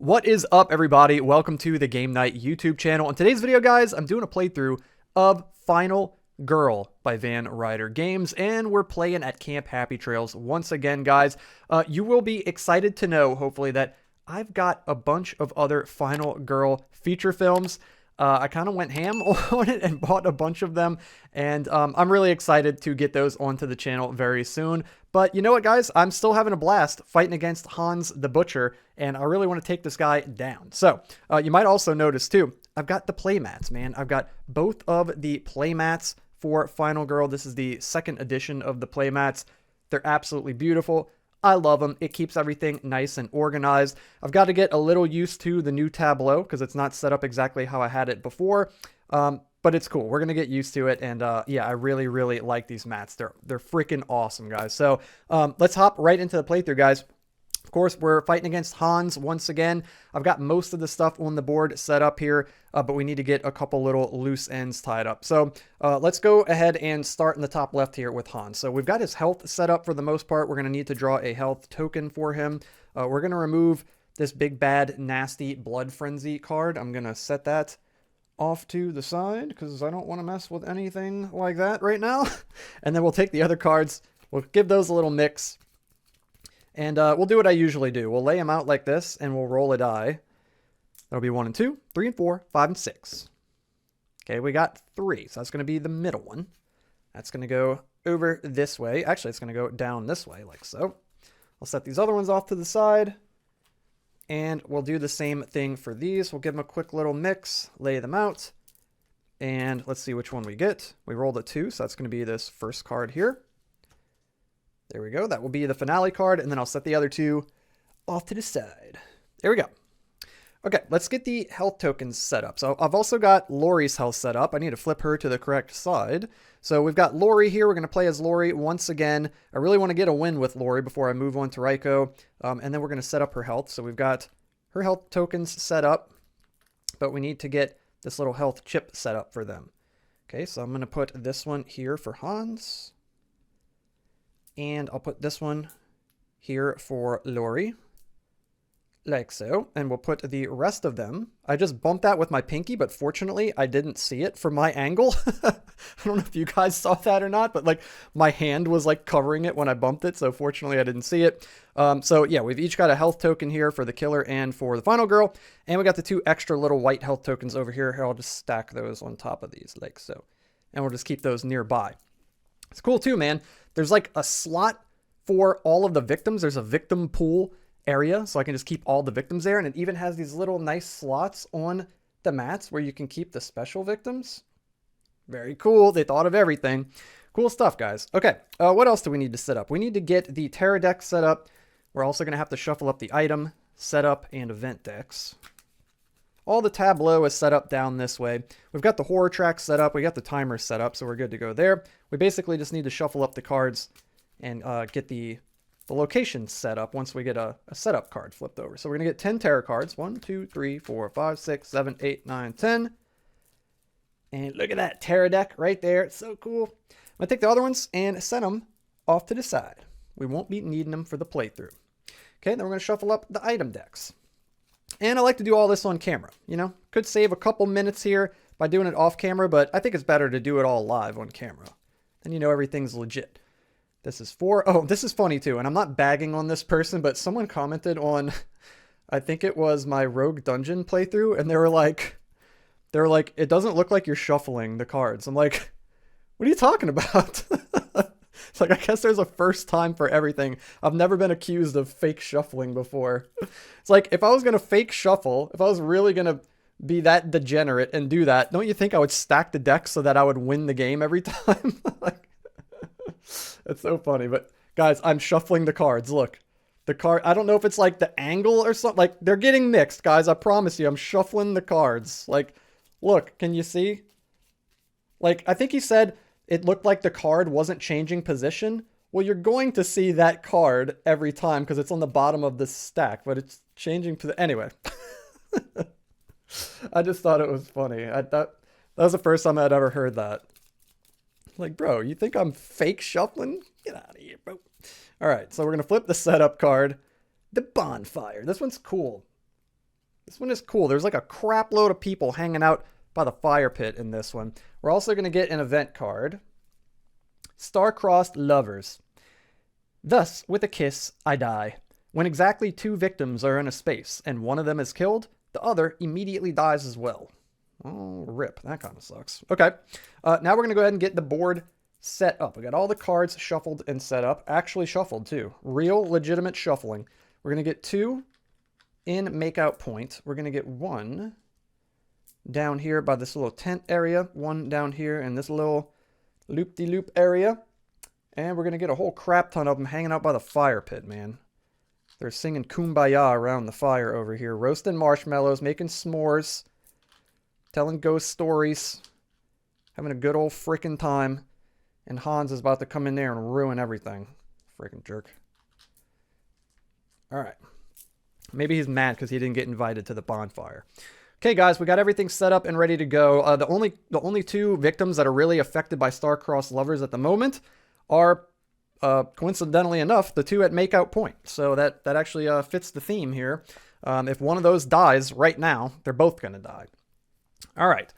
What is up, everybody? Welcome to the Game Night YouTube channel. In today's video, guys, I'm doing a playthrough of Final Girl by Van Ryder Games, and we're playing at Camp Happy Trails once again, guys. You will be excited to know, hopefully, that I've got a bunch of other Final Girl feature films. I kind of went ham on it and bought a bunch of them, and I'm really excited to get those onto the channel very soon. But you know what, guys? I'm still having a blast fighting against Hans the Butcher, and I really want to take this guy down. So you might also notice, too, I've got the playmats, man. I've got both of the playmats for Final Girl. This is the second edition of the playmats. They're absolutely beautiful. I love them. It keeps everything nice and organized. I've got to get a little used to the new tableau because it's not set up exactly how I had it before. But it's cool. We're going to get used to it. And yeah, I really, really like these mats. They're freaking awesome, guys. So let's hop right into the playthrough, guys. Of course, we're fighting against Hans once again. I've got most of the stuff on the board set up here, but we need to get a couple little loose ends tied up. So let's go ahead and start in the top left here with Hans. So we've got his health set up for the most part. We're going to need to draw a health token for him. We're going to remove this big, bad, nasty Blood Frenzy card. I'm going to set that off to the side because I don't want to mess with anything like that right now. And then we'll take the other cards. We'll give those a little mix. And we'll do what I usually do. We'll lay them out like this, and we'll roll a die. That'll be 1 and 2, 3 and 4, 5 and 6. Okay, we got 3, so that's going to be the middle one. That's going to go over this way. Actually, it's going to go down this way, like so. I'll set these other ones off to the side, and we'll do the same thing for these. We'll give them a quick little mix, lay them out, and let's see which one we get. We rolled a 2, so that's going to be this first card here. There we go. That will be the finale card, and then I'll set the other 2 off to the side. There we go. Okay, let's get the health tokens set up. So I've also got Laurie's health set up. I need to flip her to the correct side. So we've got Laurie here. We're going to play as Laurie once again. I really want to get a win with Laurie before I move on to Raiko, and then we're going to set up her health. So we've got her health tokens set up, but we need to get this little health chip set up for them. Okay, so I'm going to put this one here for Hans. And I'll put this one here for Laurie, like so. And we'll put the rest of them. I just bumped that with my pinky, but fortunately I didn't see it from my angle. I don't know if you guys saw that or not, but like my hand was like covering it when I bumped it. So fortunately I didn't see it. So yeah, we've each got a health token here for the killer and for the final girl. And we got the 2 extra little white health tokens over here. Here, I'll just stack those on top of these like so. And we'll just keep those nearby. It's cool too, man. There's like a slot for all of the victims. There's a victim pool area, so I can just keep all the victims there. And it even has these little nice slots on the mats where you can keep the special victims. Very cool. They thought of everything. Cool stuff, guys. Okay, what else do we need to set up? We need to get the Terra deck set up. We're also going to have to shuffle up the item, setup, and event decks. All the tableau is set up down this way. We've got the horror track set up. We got the timer set up, so we're good to go there. We basically just need to shuffle up the cards and get the location set up once we get a setup card flipped over. So we're going to get 10 tarot cards. 1, 2, 3, 4, 5, 6, 7, 8, 9, 10. And look at that tarot deck right there. It's so cool. I'm going to take the other ones and set them off to the side. We won't be needing them for the playthrough. Okay, then we're going to shuffle up the item decks. And I like to do all this on camera, you know, could save a couple minutes here by doing it off camera, but I think it's better to do it all live on camera. Then you know everything's legit. This is this is funny too, and I'm not bagging on this person, but someone commented on, I think it was my Rogue Dungeon playthrough, and they were like, it doesn't look like you're shuffling the cards. I'm like, what are you talking about? It's like, I guess there's a first time for everything. I've never been accused of fake shuffling before. It's like, if I was going to fake shuffle, if I was really going to be that degenerate and do that, don't you think I would stack the deck so that I would win the game every time? Like, it's so funny. But guys, I'm shuffling the cards. Look, the card, I don't know if it's like the angle or something. Like, they're getting mixed, guys. I promise you, I'm shuffling the cards. Like, look, can you see? Like, I think he said it looked like the card wasn't changing position. Well, you're going to see that card every time because it's on the bottom of this stack, but it's changing position. Anyway, I just thought it was funny. That was the first time I'd ever heard that. Like, bro, you think I'm fake shuffling? Get out of here, bro. All right, so we're going to flip the setup card. The bonfire. This one's cool. This one is cool. There's like a crap load of people hanging out by the fire pit in this one. We're also going to get an event card. Star-crossed lovers. Thus, with a kiss, I die. When exactly 2 victims are in a space and one of them is killed, the other immediately dies as well. Oh, rip. That kind of sucks. Okay. Now we're going to go ahead and get the board set up. We got all the cards shuffled and set up. Actually shuffled, too. Real, legitimate shuffling. We're going to get 2 in makeout point. We're going to get 1 down here by this little tent area. 1 down here in this little loop-de-loop area. And we're going to get a whole crap ton of them hanging out by the fire pit, man. They're singing Kumbaya around the fire over here. Roasting marshmallows, making s'mores, telling ghost stories, having a good old freaking time. And Hans is about to come in there and ruin everything. Freaking jerk. Alright. Maybe he's mad because he didn't get invited to the bonfire. Okay, guys, we got everything set up and ready to go. The only 2 victims that are really affected by star-crossed lovers at the moment are, coincidentally enough, the 2 at makeout point. So that actually fits the theme here. If one of those dies right now, they're both going to die. All right.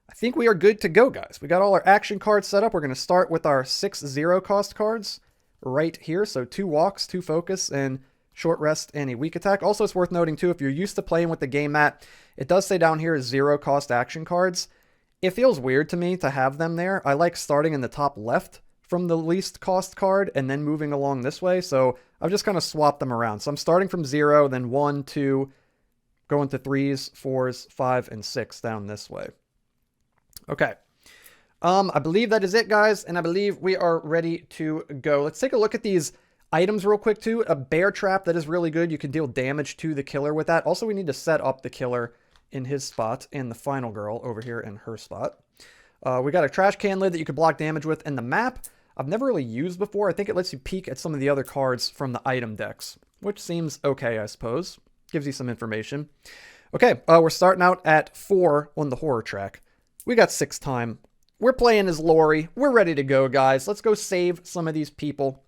I think we are good to go, guys. We got all our action cards set up. We're going to start with our 6 0-cost cards right here. So 2 walks, 2 focus, and short rest, and a weak attack. Also, it's worth noting, too, if you're used to playing with the game mat, it does say down here 0-cost action cards. It feels weird to me to have them there. I like starting in the top left from the least cost card and then moving along this way. So I've just kind of swapped them around. So I'm starting from 0, then 1, 2, going to 3s, 4s, 5, and 6 down this way. Okay. I believe that is it, guys, and I believe we are ready to go. Let's take a look at these items real quick, too. A bear trap, that is really good. You can deal damage to the killer with that. Also, we need to set up the killer in his spot and the final girl over here in her spot. We got a trash can lid that you can block damage with, and the map I've never really used before. I think it lets you peek at some of the other cards from the item decks, which seems okay, I suppose. Gives you some information. Okay, we're starting out at 4 on the horror track. We got 6 time. We're playing as Laurie. We're ready to go, guys. Let's go save some of these people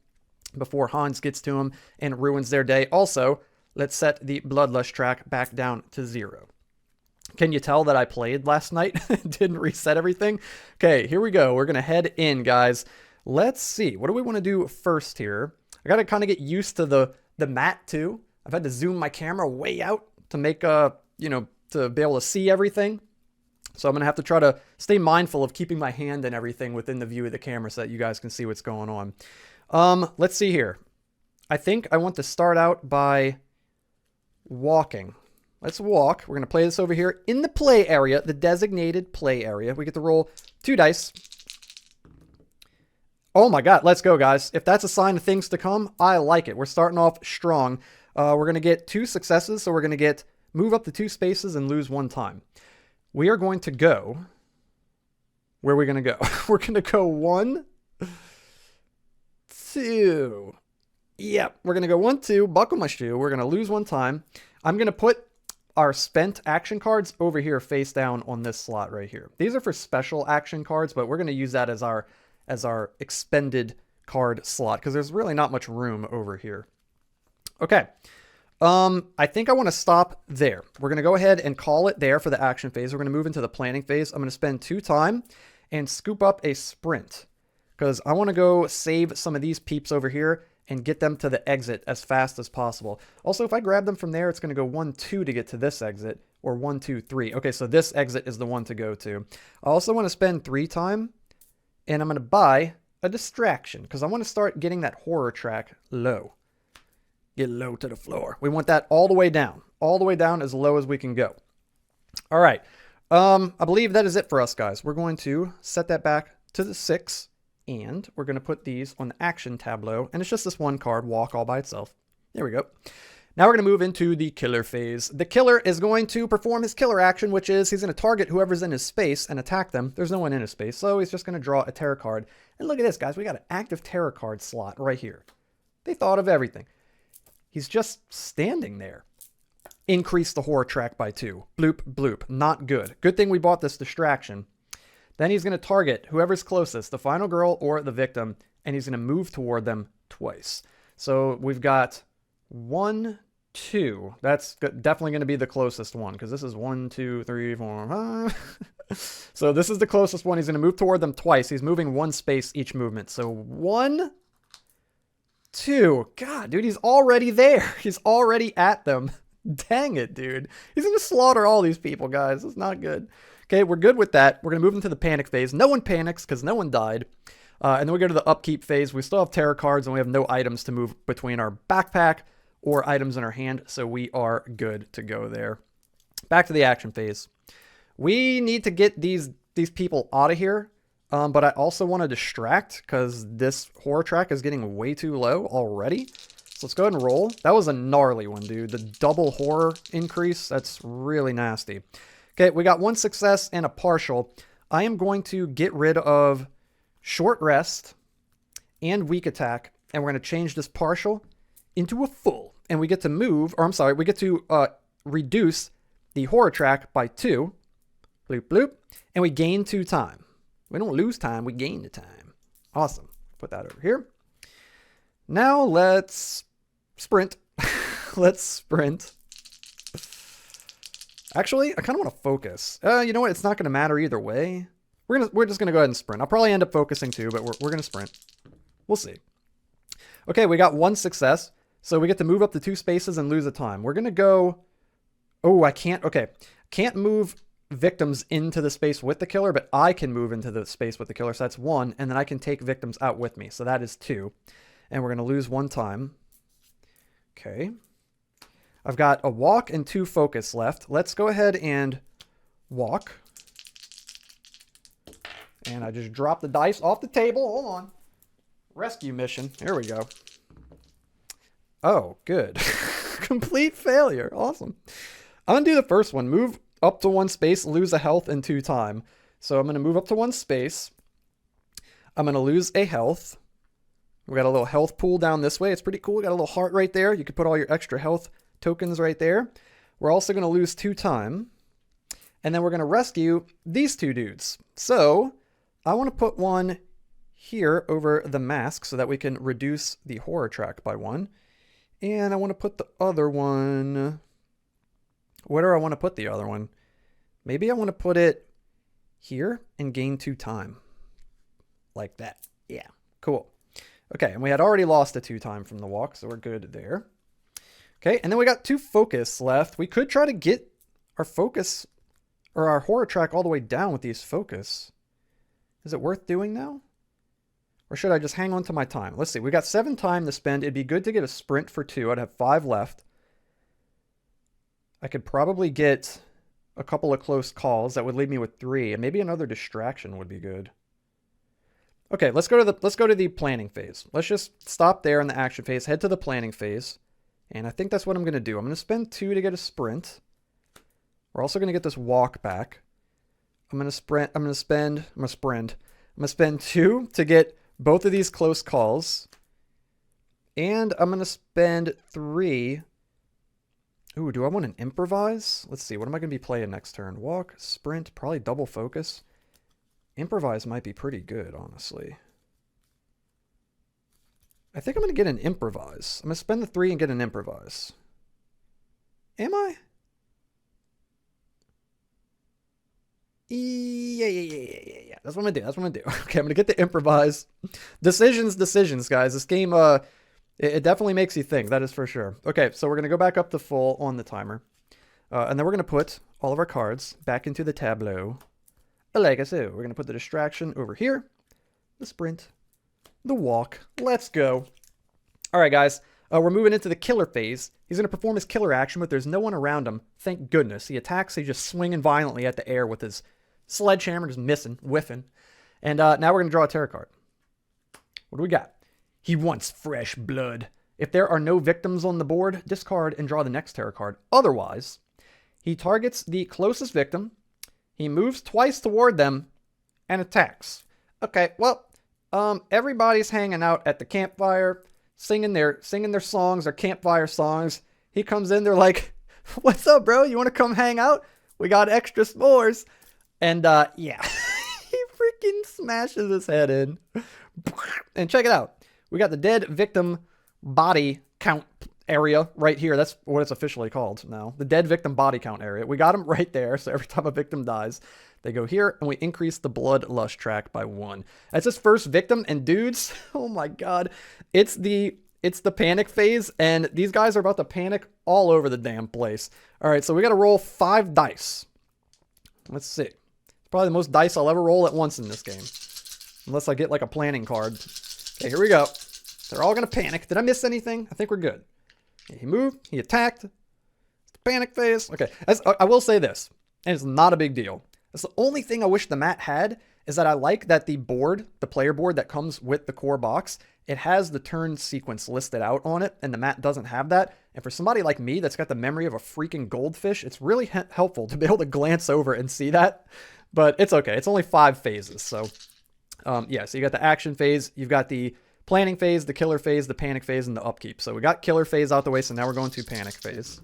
before Hans gets to them and ruins their day. Also, let's set the Bloodlust track back down to 0. Can you tell that I played last night? Didn't reset everything? Okay, here we go. We're going to head in, guys. Let's see. What do we want to do first here? I got to kind of get used to the mat, too. I've had to zoom my camera way out to make, to be able to see everything. So I'm going to have to try to stay mindful of keeping my hand and everything within the view of the camera so that you guys can see what's going on. Let's see here. I think I want to start out by walking. Let's walk. We're going to play this over here in the play area, the designated play area. We get to roll 2 dice. Oh my God, let's go, guys. If that's a sign of things to come, I like it. We're starting off strong. We're going to get 2 successes, so we're going to move up to 2 spaces and lose 1 time. We are going to go... Where are we going to go? We're going to go 1, 2. Yep, we're going to go 1, 2, buckle my shoe. We're going to lose 1 time. I'm going to put our spent action cards over here face down on this slot right here. These are for special action cards, but we're going to use that as our expended card slot because there's really not much room over here. Okay. I think I want to stop there. We're going to go ahead and call it there for the action phase. We're going to move into the planning phase. I'm going to spend 2 time and scoop up a sprint because I want to go save some of these peeps over here and get them to the exit as fast as possible. Also, if I grab them from there, it's going to go 1, 2 to get to this exit, or 1, 2, 3. Okay, so this exit is the one to go to. I also want to spend 3 time, and I'm going to buy a distraction, because I want to start getting that horror track low. Get low to the floor. We want that all the way down as low as we can go. All right, I believe that is it for us, guys. We're going to set that back to the 6. And we're going to put these on the action tableau. And it's just this 1 card, walk all by itself. There we go. Now we're going to move into the killer phase. The killer is going to perform his killer action, which is he's going to target whoever's in his space and attack them. There's no one in his space, so he's just going to draw a terror card. And look at this, guys. We got an active terror card slot right here. They thought of everything. He's just standing there. Increase the horror track by 2. Bloop, bloop. Not good. Good thing we bought this distraction. Then he's going to target whoever's closest, the final girl or the victim, and he's going to move toward them twice. So we've got 1, 2. That's definitely going to be the closest one because this is 1, 2, 3, 4, 5. So this is the closest one. He's going to move toward them twice. He's moving 1 space each movement. So 1, 2. God, dude, he's already there. He's already at them. Dang it, dude. He's going to slaughter all these people, guys. It's not good. Okay, we're good with that. We're going to move into the panic phase. No one panics because no one died. And then we go to the upkeep phase. We still have terror cards and we have no items to move between our backpack or items in our hand. So we are good to go there. Back to the action phase. We need to get these people out of here. But I also want to distract because this horror track is getting way too low already. So let's go ahead and roll. That was a gnarly one, dude. The double horror increase, that's really nasty. Okay, we got 1 success and a partial. I am going to get rid of short rest and weak attack. And we're going to change this partial into a full. And we get to move, or I'm sorry, we get to reduce the horror track by 2. Bloop, bloop. And we gain 2 time. We don't lose time, we gain the time. Awesome. Put that over here. Now let's sprint. Let's sprint. Actually, I kind of want to focus. You know what? It's not going to matter either way. We're just going to go ahead and sprint. I'll probably end up focusing too, but we're going to sprint. We'll see. Okay, we got 1 success. So we get to move up to 2 spaces and lose a time. We're going to go... Oh, I can't... Okay. Can't move victims into the space with the killer, but I can move into the space with the killer. So that's 1. And then I can take victims out with me. So that is 2. And we're going to lose 1 time. Okay. I've got a walk and 2 focus left. Let's go ahead and walk. And I just dropped the dice off the table. Hold on. Rescue mission. Here we go. Oh, good. Complete failure. Awesome. I'm going to do the first one. Move up to 1 space, lose a health and 2 time. So I'm going to move up to 1 space. I'm going to lose a health. We got a little health pool down this way. It's pretty cool. We got a little heart right there. You could put all your extra health tokens right there. We're also going to lose 2 time. And then we're going to rescue these 2 dudes. So I want to put one here over the mask so that we can reduce the horror track by 1. And I want to put the other one... Where do I want to put the other one? Maybe I want to put it here and gain 2 time. Like that. Yeah, cool. Okay, and we had already lost a 2 time from the walk, so we're good there. Okay, and then we got 2 focus left. We could try to get our focus or our horror track all the way down with these focus. Is it worth doing now? Or should I just hang on to my time? Let's see. We got 7 time to spend. It'd be good to get a sprint for 2. I'd have 5 left. I could probably get a couple of close calls. That would leave me with 3. And maybe another distraction would be good. Okay, let's go to the planning phase. Let's just stop there in the action phase, head to the planning phase. And I think that's what I'm going to do. I'm going to spend 2 to get a sprint. We're also going to get this walk back. I'm going to spend 2 to get both of these close calls. And I'm going to spend 3. Ooh, do I want an improvise? Let's see. What am I going to be playing next turn? Walk, sprint, probably double focus. Improvise might be pretty good, honestly. I think I'm going to get an improvise. I'm going to spend the 3 and get an improvise. Am I? Yeah. That's what I'm going to do. Okay, I'm going to get the improvise. Decisions, guys. This game, it definitely makes you think. That is for sure. Okay, so we're going to go back up to full on the timer. And then we're going to put all of our cards back into the tableau. Like I said, we're going to put the distraction over here. The sprint. The walk. Let's go. All right, guys. We're moving into the killer phase. He's going to perform his killer action, but there's no one around him. Thank goodness. He attacks. He's just swinging violently at the air with his sledgehammer, just whiffing. And now we're going to draw a tarot card. What do we got? He wants fresh blood. If there are no victims on the board, discard and draw the next tarot card. Otherwise, he targets the closest victim. He moves twice toward them and attacks. Okay, well, everybody's hanging out at the campfire, singing their songs, their campfire songs. He comes in, they're like, "What's up, bro? You want to come hang out? We got extra s'mores." And yeah, he freaking smashes his head in. And check it out. We got the dead victim body count area right here. That's what it's officially called now. The dead victim body count area. We got them right there. So every time a victim dies, they go here, and we increase the bloodlust track by 1. That's his first victim, and dudes, oh my god, it's the panic phase, and these guys are about to panic all over the damn place. All right, so we got to roll 5 dice. Let's see. It's probably the most dice I'll ever roll at once in this game, unless I get like a planning card. Okay, here we go. They're all gonna panic. Did I miss anything? I think we're good. He moved. He attacked. It's the panic phase. Okay, I will say this, and it's not a big deal. That's the only thing I wish the mat had, is that I like that the board, the player board that comes with the core box, it has the turn sequence listed out on it, and the mat doesn't have that. And for somebody like me that's got the memory of a freaking goldfish, it's really helpful to be able to glance over and see that. But it's okay. It's only 5 phases. So, yeah, so you got the action phase, you've got the planning phase, the killer phase, the panic phase, and the upkeep. So we got killer phase out the way, so now we're going to panic phase.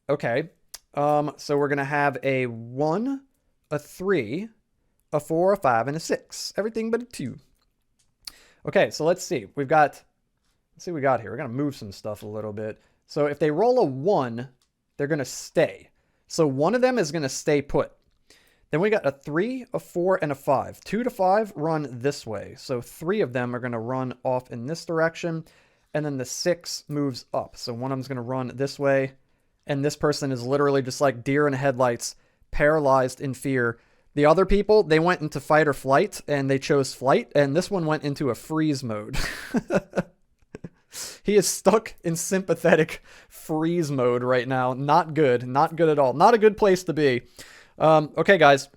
Okay. So we're going to have a 1, a 3, a 4, a 5, and a 6. Everything but a 2. Okay, so let's see. Let's see what we got here. We're going to move some stuff a little bit. So if they roll a 1, they're going to stay. So one of them is going to stay put. Then we got a 3, a 4, and a 5. 2 to 5 run this way. So 3 of them are going to run off in this direction. And then the 6 moves up. So one of them's going to run this way. And this person is literally just like deer in headlights, paralyzed in fear. The other people, they went into fight or flight, and they chose flight. And this one went into a freeze mode. He is stuck in sympathetic freeze mode right now. Not good. Not good at all. Not a good place to be. Okay, guys.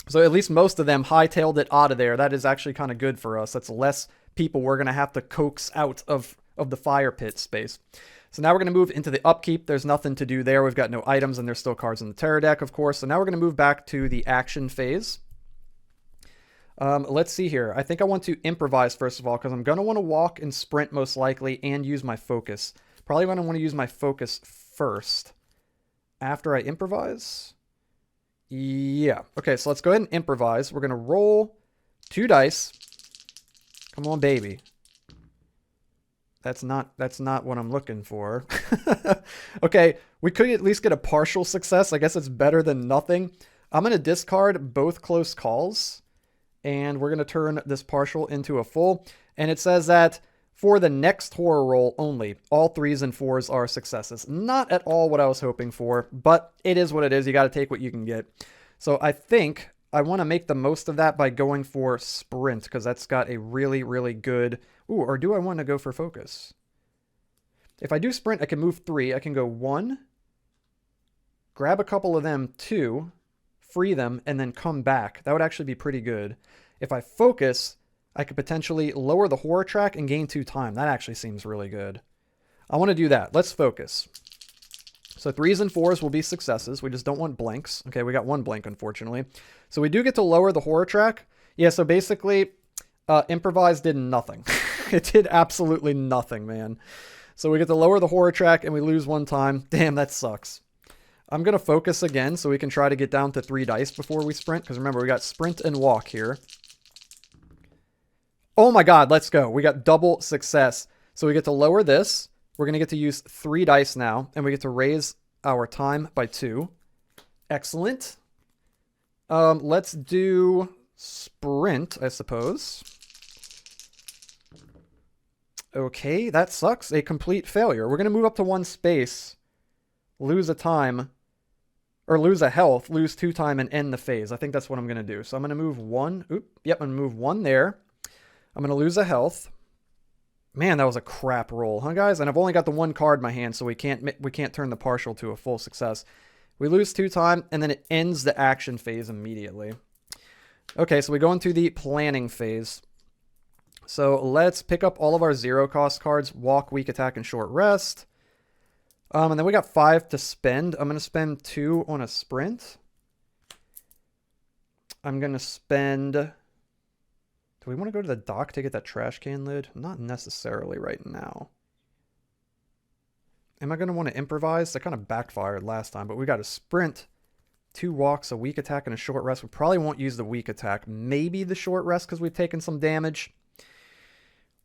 So at least most of them hightailed it out of there. That is actually kind of good for us. That's less people we're going to have to coax out of the fire pit space. So now we're going to move into the upkeep. There's nothing to do there. We've got no items, and there's still cards in the terror deck, of course. So now we're going to move back to the action phase. Let's see here. I think I want to improvise first of all, because I'm going to want to walk and sprint most likely and use my focus. Probably going to want to use my focus first after I improvise. Yeah. Okay, so let's go ahead and improvise. We're going to roll 2 dice. Come on, baby. That's not what I'm looking for. Okay, we could at least get a partial success. I guess it's better than nothing. I'm going to discard both close calls, and we're going to turn this partial into a full. And it says that for the next horror roll only, all 3s and 4s are successes. Not at all what I was hoping for, but it is what it is. You got to take what you can get. So I think I want to make the most of that by going for sprint, because that's got a really, really good... Ooh, or do I want to go for focus? If I do sprint, I can move 3. I can go 1, grab a couple of them, 2, free them, and then come back. That would actually be pretty good. If I focus, I could potentially lower the horror track and gain 2 time. That actually seems really good. I want to do that. Let's focus. So 3s and 4s will be successes. We just don't want blanks. Okay, we got 1 blank, unfortunately. So we do get to lower the horror track. Yeah, so basically, improvise did nothing. It did absolutely nothing, man. So we get to lower the horror track, and we lose 1 time. Damn, that sucks. I'm going to focus again, so we can try to get down to 3 dice before we sprint. Because remember, we got sprint and walk here. Oh my god, let's go. We got double success. So we get to lower this. We're going to get to use 3 dice now, and we get to raise our time by 2. Excellent. Let's do sprint, I suppose. Okay, that sucks. A complete failure. We're going to move up to 1 space, lose a time, or lose a health, lose 2 time, and end the phase. I think that's what I'm going to do. So I'm going to move 1. Yep, I'm going to move 1 there. I'm going to lose a health. Man, that was a crap roll, huh, guys? And I've only got the 1 card in my hand, so we can't turn the partial to a full success. We lose 2 time, and then it ends the action phase immediately. Okay, so we go into the planning phase. So let's pick up all of our 0-cost cards, walk, weak attack, and short rest. And then we got 5 to spend. I'm going to spend 2 on a sprint. I'm going to spend... Do we want to go to the dock to get that trash can lid? Not necessarily right now. Am I going to want to improvise? That kind of backfired last time, but we got a sprint, 2 walks, a weak attack, and a short rest. We probably won't use the weak attack. Maybe the short rest because we've taken some damage.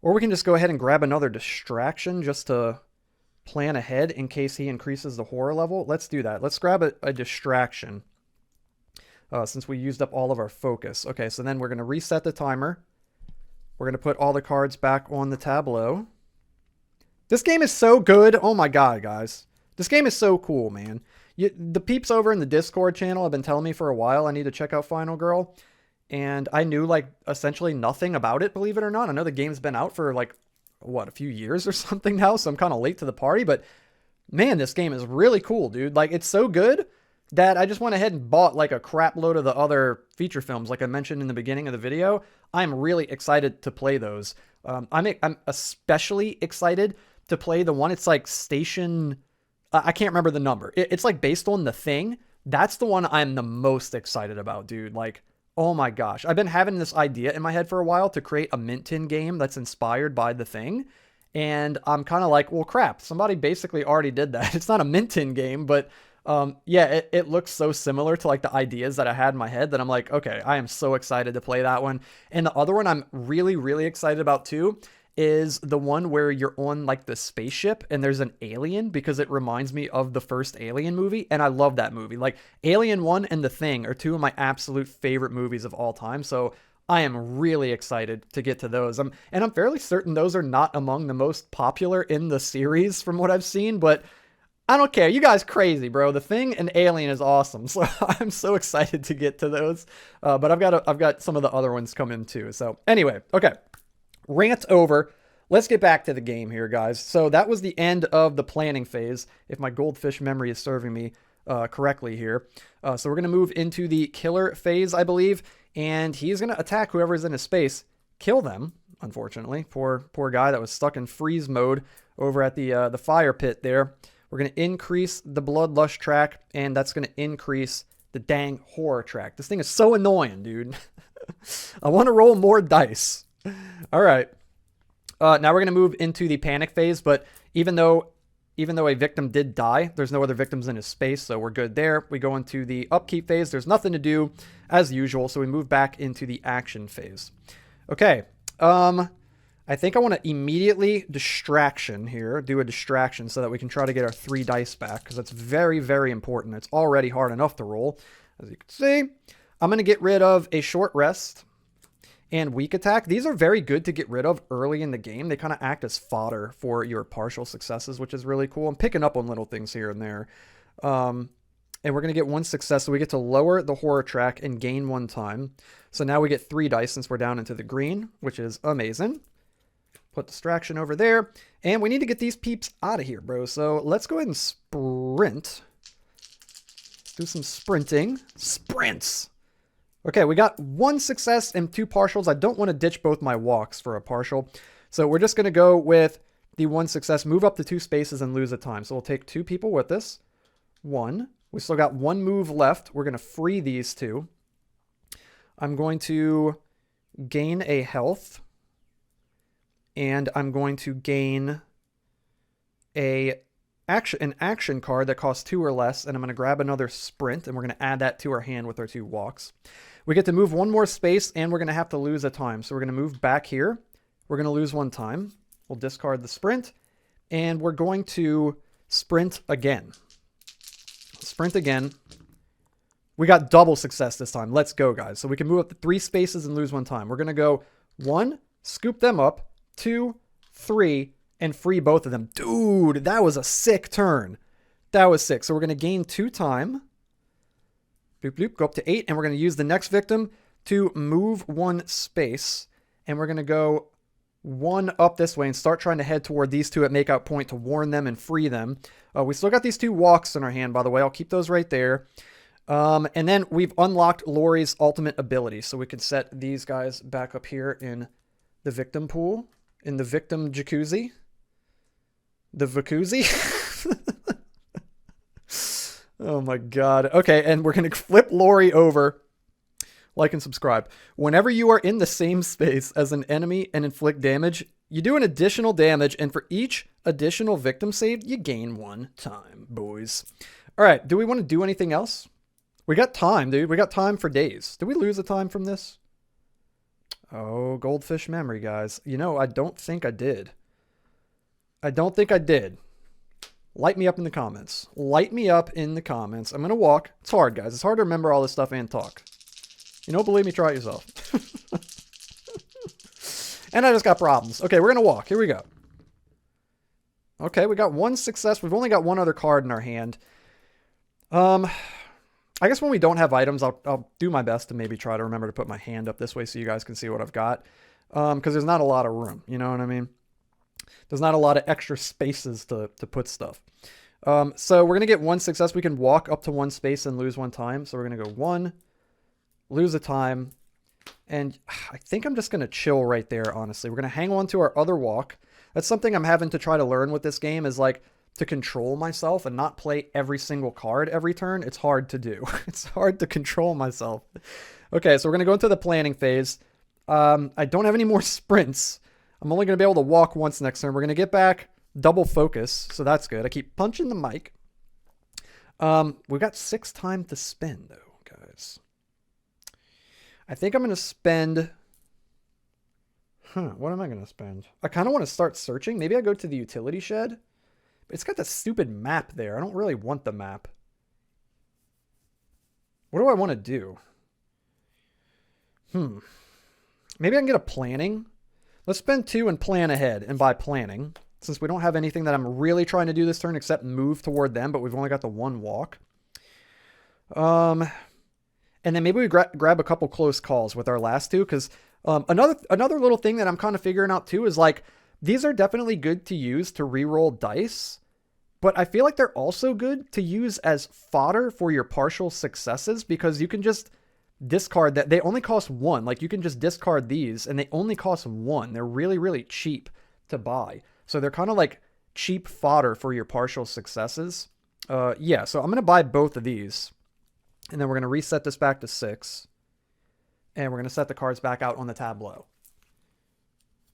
Or we can just go ahead and grab another distraction just to plan ahead in case he increases the horror level. Let's do that. Let's grab a distraction since we used up all of our focus. Okay, so then we're going to reset the timer. We're going to put all the cards back on the tableau. This game is so good. Oh my god, guys. This game is so cool, man. The peeps over in the Discord channel have been telling me for a while I need to check out Final Girl. And I knew, like, essentially nothing about it, believe it or not. I know the game's been out for, like, what, a few years or something now, so I'm kind of late to the party. But, man, this game is really cool, dude. Like, it's so good that I just went ahead and bought, like, a crap load of the other feature films, like I mentioned in the beginning of the video. I'm really excited to play those. I'm especially excited to play the one, it's like Station... I can't remember the number. It's like based on The Thing. That's the one I'm the most excited about, dude. Like, oh my gosh. I've been having this idea in my head for a while to create a Mint Tin game that's inspired by The Thing. And I'm kind of like, well, crap. Somebody basically already did that. It's not a Mint Tin game, but yeah, it looks so similar to like the ideas that I had in my head that I'm like, okay, I am so excited to play that one. And the other one I'm really, really excited about too is the one where you're on like the spaceship and there's an alien, because it reminds me of the first Alien movie, and I love that movie. Like, Alien 1 and The Thing are two of my absolute favorite movies of all time, so I am really excited to get to those. And I'm fairly certain those are not among the most popular in the series from what I've seen, but I don't care. You guys crazy, bro. The Thing and Alien is awesome, so I'm so excited to get to those. But I've got some of the other ones coming too. So anyway, okay. Rant over. Let's get back to the game here, guys. So that was the end of the planning phase, if my goldfish memory is serving me correctly here. So we're going to move into the killer phase, I believe, and he's going to attack whoever's in his space, kill them, unfortunately. Poor guy that was stuck in freeze mode over at the fire pit there. We're going to increase the bloodlust track, and that's going to increase the dang horror track. This thing is so annoying, dude. I want to roll more dice. All right. Now we're going to move into the panic phase, but even though a victim did die, there's no other victims in his space, so we're good there. We go into the upkeep phase. There's nothing to do as usual, so we move back into the action phase. Okay. I think I want to immediately distraction here, do a distraction so that we can try to get our 3 dice back, because that's very, very important. It's already hard enough to roll, as you can see. I'm going to get rid of a short rest and weak attack. These are very good to get rid of early in the game. They kind of act as fodder for your partial successes, which is really cool. I'm picking up on little things here and there. And we're going to get 1 success, so we get to lower the horror track and gain 1 time. So now we get 3 dice since we're down into the green, which is amazing. Put distraction over there. And we need to get these peeps out of here, bro. So let's go ahead and sprint. Do some sprinting. Sprints! Okay, we got 1 success and 2 partials. I don't want to ditch both my walks for a partial. So we're just going to go with the 1 success, move up to 2 spaces, and lose a time. So we'll take 2 people with us. 1. We still got 1 move left. We're going to free these 2. I'm going to gain a health. And I'm going to gain an action card that costs 2 or less. And I'm going to grab another sprint, and we're going to add that to our hand with our 2 walks. We get to move 1 more space, and we're going to have to lose a time. So we're going to move back here. We're going to lose 1 time. We'll discard the sprint, and we're going to sprint again. Sprint again. We got double success this time. Let's go, guys. So we can move up to 3 spaces and lose 1 time. We're going to go 1, scoop them up, 2, 3, and free both of them. Dude, that was a sick turn. That was sick. So we're going to gain 2 time. Bloop, bloop, go up to 8, and we're going to use the next victim to move 1 space, and we're going to go 1 up this way and start trying to head toward these 2 at makeout point to warn them and free them. We still got these 2 walks in our hand, by the way. I'll keep those right there. And then we've unlocked Laurie's ultimate ability, so we can set these guys back up here in the victim pool, in the victim jacuzzi, the vacuzzi. Oh my god. Okay, and we're going to flip Laurie over. Like and subscribe. Whenever you are in the same space as an enemy and inflict damage, you do an additional damage, and for each additional victim saved, you gain 1 time, boys. All right, do we want to do anything else? We got time, dude. We got time for days. Did we lose a time from this? Oh, goldfish memory, guys. You know, I don't think I did. I don't think I did. Light me up in the comments. Light me up in the comments. I'm going to walk. It's hard, guys. It's hard to remember all this stuff and talk. You don't believe me? Try it yourself. And I just got problems. Okay, we're going to walk. Here we go. Okay, we got one success. We've only got one other card in our hand. I guess when we don't have items, I'll do my best to maybe try to remember to put my hand up this way so you guys can see what I've got. Because there's not a lot of room. You know what I mean? There's not a lot of extra spaces to put stuff. So we're going to get one success. We can walk up to one space and lose one time. So we're going to go one, lose a time. And I think I'm just going to chill right there, honestly. We're going to hang on to our other walk. That's something I'm having to try to learn with this game is like to control myself and not play every single card every turn. It's hard to do. It's hard to control myself. Okay, so we're going to go into the planning phase. I don't have any more sprints. I'm only going to be able to walk once next turn. We're going to get back double focus, so that's good. I keep punching the mic. We've got 6 time to spend, though, guys. I think I'm going to spend... what am I going to spend? I kind of want to start searching. Maybe I go to the utility shed. But it's got the stupid map there. I don't really want the map. What do I want to do? Maybe I can get a planning. Let's spend 2 and plan ahead. And by planning, since we don't have anything that I'm really trying to do this turn except move toward them, but we've only got the one walk. And then maybe we grab a couple close calls with our last 2, because another little thing that I'm kind of figuring out too is like, these are definitely good to use to re-roll dice, but I feel like they're also good to use as fodder for your partial successes, because you can just discard that. They only cost 1. Like you can just discard these and they only cost 1. They're really, really cheap to buy. So they're kind of like cheap fodder for your partial successes. Yeah, so I'm going to buy both of these. And then we're going to reset this back to 6. And we're going to set the cards back out on the tableau.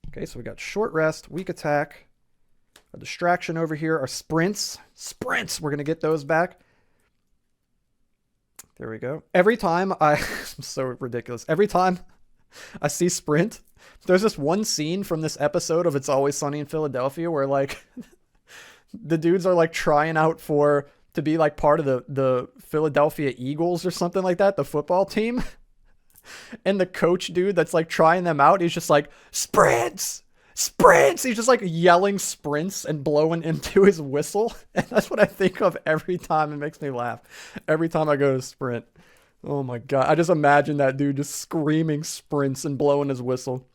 Okay, so we got short rest, weak attack, a distraction over here, our sprints. Sprints, we're going to get those back. There we go. Every time I'm so ridiculous. Every time I see sprint, there's this one scene from this episode of It's Always Sunny in Philadelphia where like the dudes are like trying out to be like part of the Philadelphia Eagles or something like that, the football team. And the coach dude that's like trying them out, he's just like, sprints, sprints. He's just like yelling sprints and blowing into his whistle. And that's what I think of every time. It makes me laugh every time I go to sprint. Oh my God. I just imagine that dude just screaming sprints and blowing his whistle.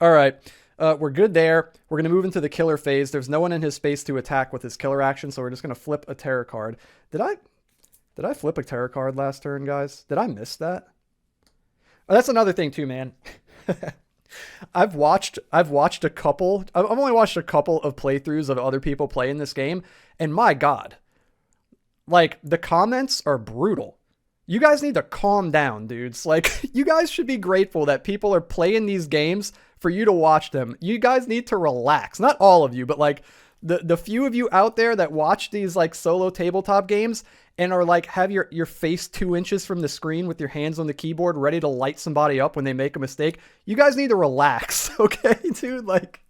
All right. We're good there. We're going to move into the killer phase. There's no one in his space to attack with his killer action. So we're just going to flip a terror card. Did I flip a terror card last turn, guys? Did I miss that? Oh, that's another thing too, man. I've only watched a couple of playthroughs of other people playing this game, and my God, like the comments are brutal. You guys need to calm down, dudes. Like you guys should be grateful that people are playing these games for you to watch them. You guys need to relax. Not all of you, but like the few of you out there that watch these like solo tabletop games and are like, have your face 2 inches from the screen with your hands on the keyboard ready to light somebody up when they make a mistake. You guys need to relax. Okay, dude. Like,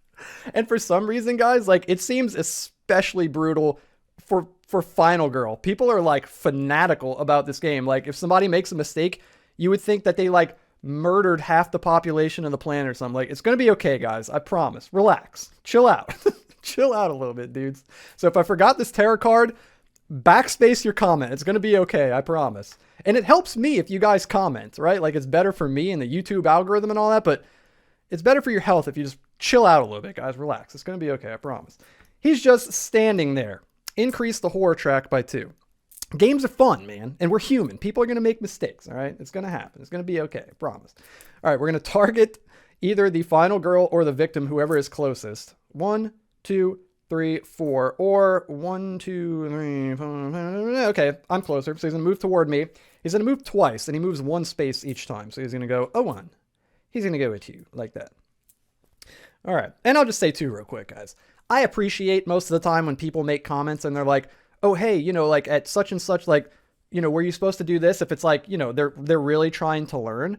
and for some reason, guys, like it seems especially brutal for Final Girl. People are like fanatical about this game. Like if somebody makes a mistake, you would think that they like murdered half the population of the planet or something. Like it's going to be okay, guys. I promise. Relax. Chill out. Chill out a little bit, dudes. So if I forgot this tarot card, backspace your comment. It's going to be okay. I promise. And it helps me if you guys comment, right? Like it's better for me and the YouTube algorithm and all that, but it's better for your health if you just chill out a little bit, guys. Relax. It's going to be okay. I promise. He's just standing there. Increase the horror track by 2. Games are fun, man. And we're human. People are going to make mistakes. All right. It's going to happen. It's going to be okay. I promise. All right. We're going to target either the final girl or the victim, whoever is closest. 1, 2, 3, 4, or 1, 2, 3, 4. Okay, I'm closer. So he's going to move toward me. He's going to move twice, and he moves 1 space each time. So he's going to go a 1. He's going to go a 2, like that. All right, and I'll just say 2 real quick, guys. I appreciate most of the time when people make comments and they're like, oh, hey, you know, like at such and such, like, you know, were you supposed to do this? If it's like, you know, they're really trying to learn.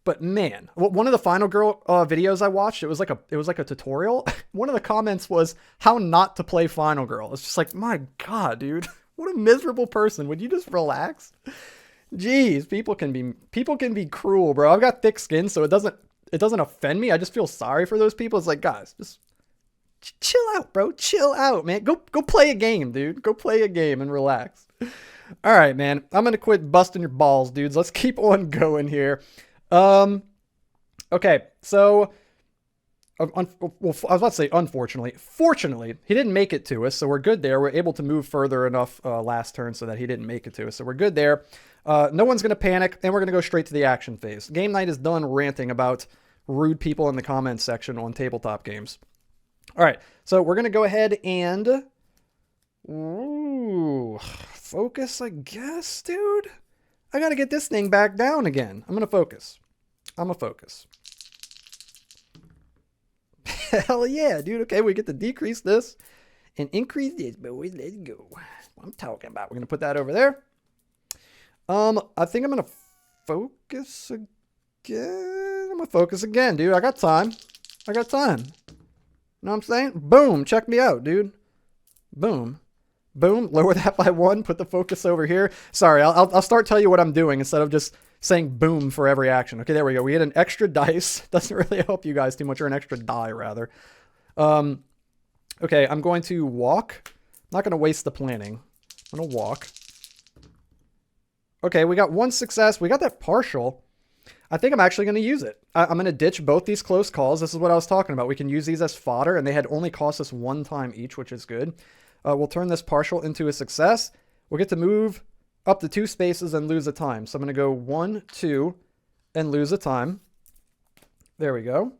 But man, one of the Final Girl videos I watched, it was like a tutorial. One of the comments was how not to play Final Girl. It's just like, my God, dude, what a miserable person. Would you just relax? Jeez, people can be cruel, bro. I've got thick skin, so it doesn't offend me. I just feel sorry for those people. It's like, guys, just chill out, bro. Chill out, man. Go play a game, dude. Go play a game and relax. All right, man. I'm gonna quit busting your balls, dudes. Let's keep on going here. Okay, so well, I was about to say unfortunately. Fortunately, he didn't make it to us, so we're good there. We're able to move further enough last turn so that he didn't make it to us, so we're good there. No one's gonna panic, and we're gonna go straight to the action phase. Game night is done ranting about rude people in the comments section on tabletop games. All right, so we're gonna go ahead and focus, I guess, dude. I gotta get this thing back down again. I'm gonna focus. Hell yeah, dude. Okay, we get to decrease this and increase this, boys. Let's go. What I'm talking about. We're gonna put that over there. I think I'm gonna focus again. I'm gonna focus again, dude. I got time. You know what I'm saying? Boom. Check me out, dude. Boom. Boom. Lower that by 1. Put the focus over here. Sorry, I'll start telling you what I'm doing instead of just saying boom for every action. Okay, there we go. We get an extra dice. Doesn't really help you guys too much, or an extra die, rather. Okay, I'm going to walk. I'm not going to waste the planning. I'm going to walk. Okay, we got 1 success. We got that partial. I think I'm actually going to use it. I'm going to ditch both these close calls. This is what I was talking about. We can use these as fodder, and they had only cost us 1 time each, which is good. We'll turn this partial into a success. We'll get to move up to 2 spaces and lose a time. So I'm going to go 1, 2, and lose a time. There we go.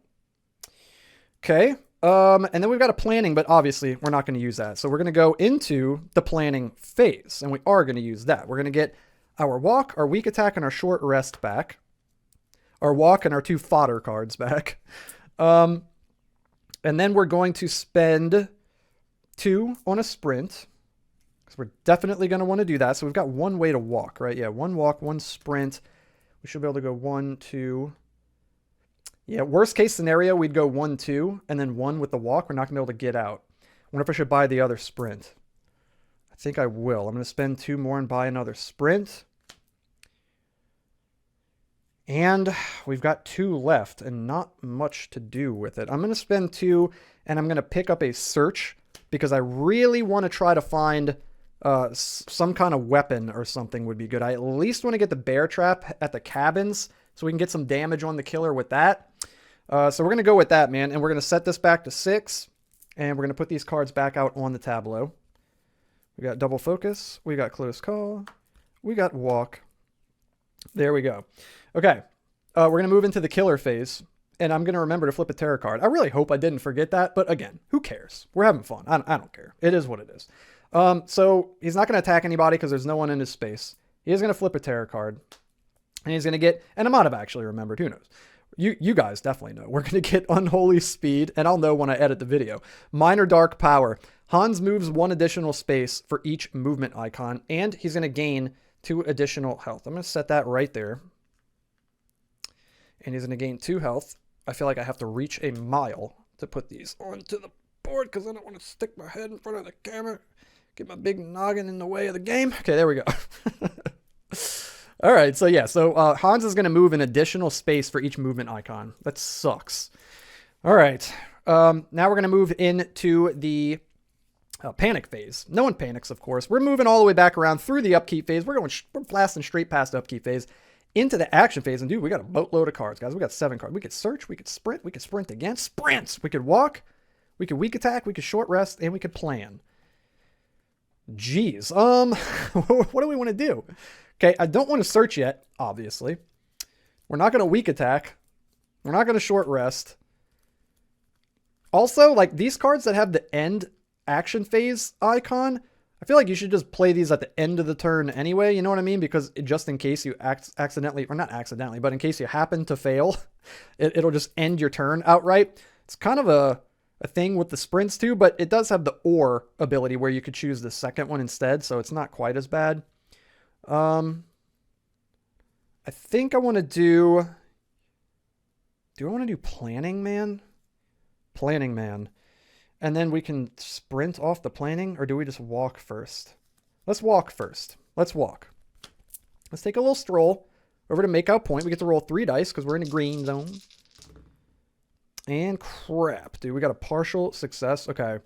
Okay. And then we've got a planning, but obviously we're not going to use that. So we're going to go into the planning phase, and we are going to use that. We're going to get our walk, our weak attack, and our short rest back. Our walk and our 2 fodder cards back. And then we're going to spend 2 on a sprint, because we're definitely going to want to do that. So we've got 1 way to walk, right? Yeah, 1 walk, 1 sprint. We should be able to go 1, 2. Yeah, worst case scenario, we'd go 1, 2, and then 1 with the walk. We're not going to be able to get out. I wonder if I should buy the other sprint. I think I will. I'm going to spend 2 more and buy another sprint. And we've got 2 left and not much to do with it. I'm going to spend 2, and I'm going to pick up a search because I really want to try to find some kind of weapon or something would be good. I at least want to get the bear trap at the cabins so we can get some damage on the killer with that. So we're going to go with that, man. And we're going to set this back to 6, and we're going to put these cards back out on the tableau. We got double focus. We got close call. We got walk. There we go. Okay, we're going to move into the killer phase, and I'm going to remember to flip a tarot card. I really hope I didn't forget that, but again, who cares? We're having fun. I don't care. It is what it is. So he's not going to attack anybody because there's no one in his space. He is going to flip a tarot card, and he's going to get, and I might have actually remembered, who knows? You guys definitely know. We're going to get Unholy Speed, and I'll know when I edit the video. Minor Dark Power. Hans moves 1 additional space for each movement icon, and he's going to gain 2 additional health. I'm going to set that right there. And he's going to gain 2 health. I feel like I have to reach a mile to put these onto the board because I don't want to stick my head in front of the camera. Get my big noggin in the way of the game. Okay, there we go. All right, so yeah. So Hans is going to move an additional space for each movement icon. That sucks. All right. Now we're going to move into the panic phase. No one panics, of course. We're moving all the way back around through the upkeep phase. We're blasting straight past the upkeep phase into the action phase. And dude, we got a boatload of cards, guys. We got 7 cards. We could search, we could sprint again, sprints. We could walk, we could weak attack, we could short rest, and we could plan. Jeez. What do we want to do? Okay, I don't want to search yet, obviously. We're not going to weak attack. We're not going to short rest. Also, like these cards that have the end action phase icon, I feel like you should just play these at the end of the turn anyway, you know what I mean? Because just in case you accidentally, or not accidentally, but in case you happen to fail, it'll just end your turn outright. It's kind of a thing with the sprints too, but it does have the or ability where you could choose the second one instead, so it's not quite as bad. I think I want to do Do I want to do planning man? Planning man. And then we can sprint off the planning, or do we just walk first? Let's walk first. Let's walk. Let's take a little stroll over to make out point. We get to roll 3 dice because we're in a green zone. And crap, dude. We got a partial success. Okay.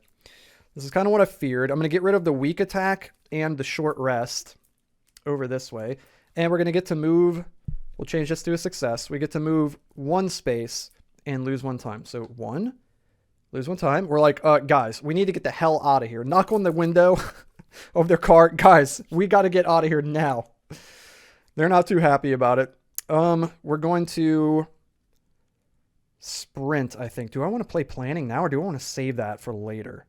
This is kind of what I feared. I'm going to get rid of the weak attack and the short rest over this way. And we're going to get to move. We'll change this to a success. We get to move 1 space and lose 1 time. So 1, lose 1 time. We're like, guys, we need to get the hell out of here. Knock on the window of their car. Guys, we got to get out of here now. They're not too happy about it. We're going to sprint, I think. Do I want to play planning now, or do I want to save that for later?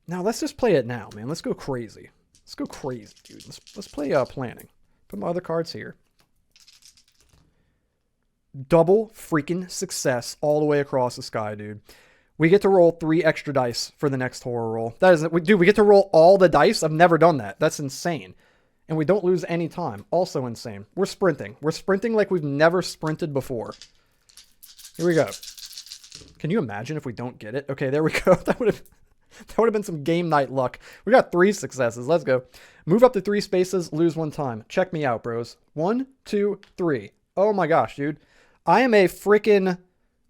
Now, let's just play it now, man. Let's go crazy. Let's go crazy, dude. Let's play planning. Put my other cards here. Double freaking success all the way across the sky, dude. We get to roll 3 extra dice for the next horror roll. That is, dude, we get to roll all the dice. I've never done that. That's insane. And we don't lose any time. Also insane. We're sprinting. We're sprinting like we've never sprinted before. Here we go. Can you imagine if we don't get it? Okay, there we go. That would have been some game night luck. We got 3 successes. Let's go. Move up to 3 spaces, lose 1 time. Check me out, bros. 1, 2, 3. Oh my gosh, dude. I am a freaking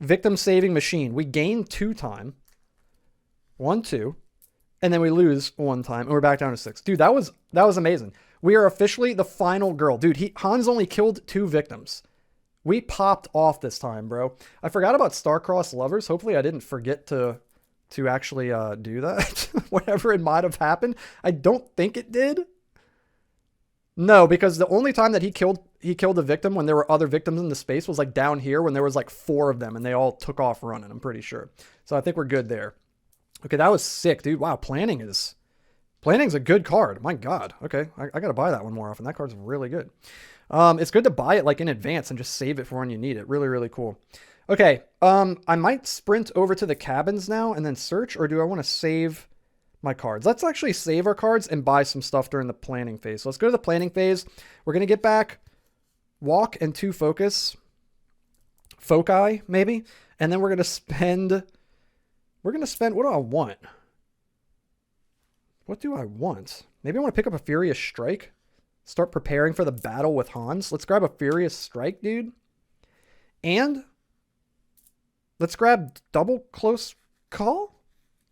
victim saving machine. We gain 2 time. 1, 2. And then we lose 1 time. And we're back down to 6. Dude, that was amazing. We are officially the final girl. Dude, Hans only killed 2 victims. We popped off this time, bro. I forgot about star-crossed lovers. Hopefully I didn't forget to actually do that. Whatever it might have happened. I don't think it did. No, because the only time that he killed a victim when there were other victims in the space was like down here when there was like 4 of them and they all took off running, I'm pretty sure. So I think we're good there. Okay, that was sick, dude. Wow, Planning's a good card. My God. Okay, I got to buy that one more often. That card's really good. It's good to buy it like in advance and just save it for when you need it. Really, really cool. Okay, I might sprint over to the cabins now and then search, or do I want to save my cards? Let's actually save our cards and buy some stuff during the planning phase. So let's go to the planning phase. We're going to get back walk and 2 foci, maybe. And then we're going to spend, what do I want? What do I want? Maybe I want to pick up a Furious Strike. Start preparing for the battle with Hans. Let's grab a Furious Strike, dude. And let's grab double close call.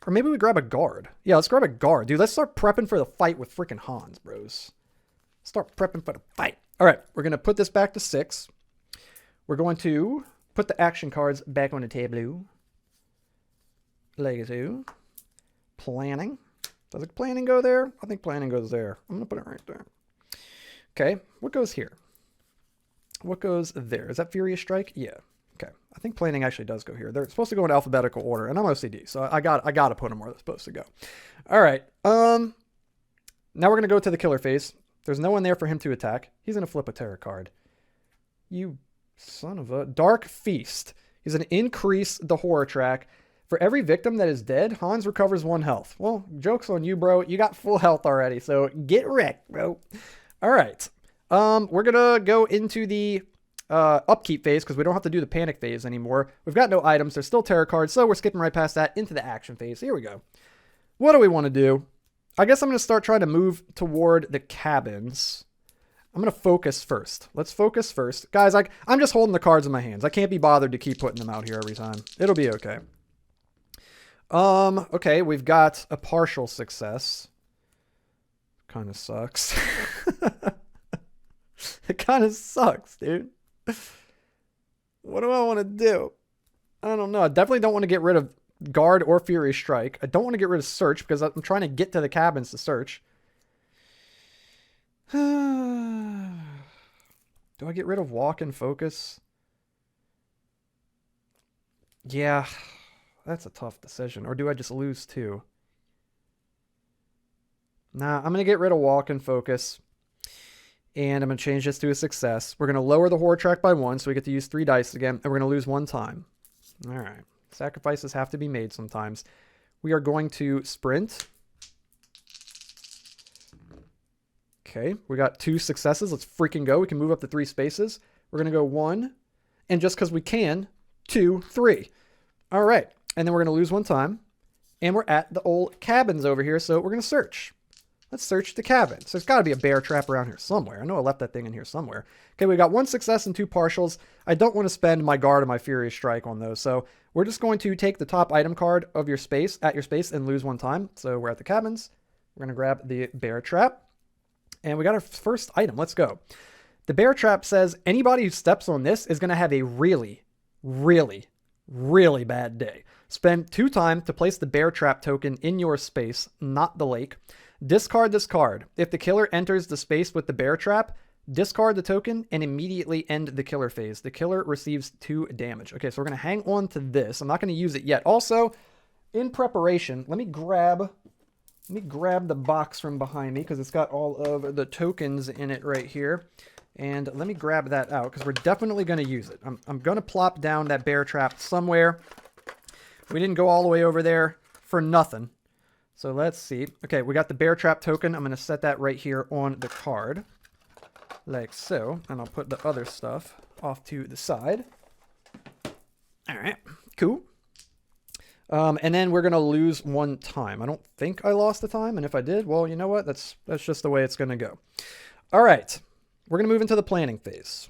Or maybe we grab a guard. Yeah, let's grab a guard. Dude, let's start prepping for the fight with freaking Hans, bros. Start prepping for the fight. All right, we're going to put this back to 6. We're going to put the action cards back on the table. Like so. Planning. Does planning go there? I think planning goes there. I'm going to put it right there. Okay, what goes here? What goes there? Is that Furious Strike? Yeah. Okay, I think planning actually does go here. They're supposed to go in alphabetical order, and I'm OCD, so I got to put them where they're supposed to go. All right. Now we're gonna go to the killer phase. There's no one there for him to attack. He's gonna flip a terror card. You son of a Dark Feast. He's gonna increase the horror track. For every victim that is dead, Hans recovers 1 health. Well, joke's on you, bro. You got full health already, so get wrecked, bro. All right. We're gonna go into the upkeep phase because we don't have to do the panic phase anymore. We've got no items. There's still tarot cards, so we're skipping right past that into the action phase. Here we go. What do we want to do? I guess I'm going to start trying to move toward the cabins. I'm going to focus first. Let's focus first. Guys, I'm just holding the cards in my hands. I can't be bothered to keep putting them out here every time. It'll be okay. Okay, we've got a partial success. Kind of sucks. It kind of sucks, dude. What do I want to do? I don't know. I definitely don't want to get rid of guard or Furious Strike. I don't want to get rid of search because I'm trying to get to the cabins to search. Do I get rid of walk and focus? Yeah, that's a tough decision. Or do I just lose 2? Nah, I'm going to get rid of walk and focus. And I'm going to change this to a success. We're going to lower the horror track by 1, so we get to use 3 dice again. And we're going to lose 1 time. All right. Sacrifices have to be made sometimes. We are going to sprint. Okay. We got 2 successes. Let's freaking go. We can move up to 3 spaces. We're going to go 1. And just because we can, 2, 3. All right. And then we're going to lose 1 time. And we're at the old cabins over here, so we're going to search. Let's search the cabins. There's got to be a bear trap around here somewhere. I know I left that thing in here somewhere. Okay, we got 1 success and 2 partials. I don't want to spend my guard and my furious strike on those, so we're just going to take the top item card of your space, at your space, and lose 1 time. So we're at the cabins. We're going to grab the bear trap. And we got our first item. Let's go. The bear trap says anybody who steps on this is going to have a really, really, really bad day. Spend 2 time to place the bear trap token in your space, not the lake. Discard this card. If the killer enters the space with the bear trap, discard the token and immediately end the killer phase. The killer receives 2 damage. Okay, so we're going to hang on to this. I'm not going to use it yet. Also, in preparation, let me grab the box from behind me because it's got all of the tokens in it right here. And let me grab that out because we're definitely going to use it. I'm going to plop down that bear trap somewhere. We didn't go all the way over there for nothing. So let's see. Okay, we got the bear trap token. I'm going to set that right here on the card. Like so. And I'll put the other stuff off to the side. All right, cool. And then we're going to lose 1 time. I don't think I lost the time. And if I did, well, you know what? That's just the way it's going to go. All right. We're going to move into the planning phase.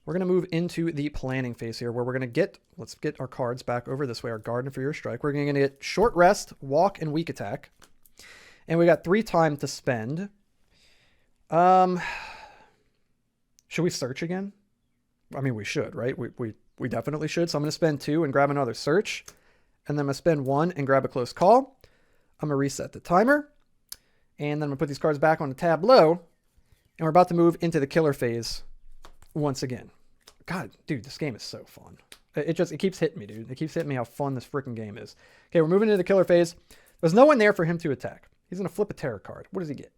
We're going to move into the planning phase here where we're going to let's get our cards back over this way. Our guard and furious strike. We're going to get short rest, walk, and weak attack. And we got 3 time to spend. Should we search again? I mean, we should, right? We definitely should. So I'm going to spend 2 and grab another search. And then I'm going to spend 1 and grab a close call. I'm going to reset the timer. And then I'm going to put these cards back on the tableau. And we're about to move into the killer phase once again. God, dude, this game is so fun. It keeps hitting me, dude. It keeps hitting me how fun this freaking game is. Okay, we're moving into the killer phase. There's no one there for him to attack. He's going to flip a terror card. What does he get?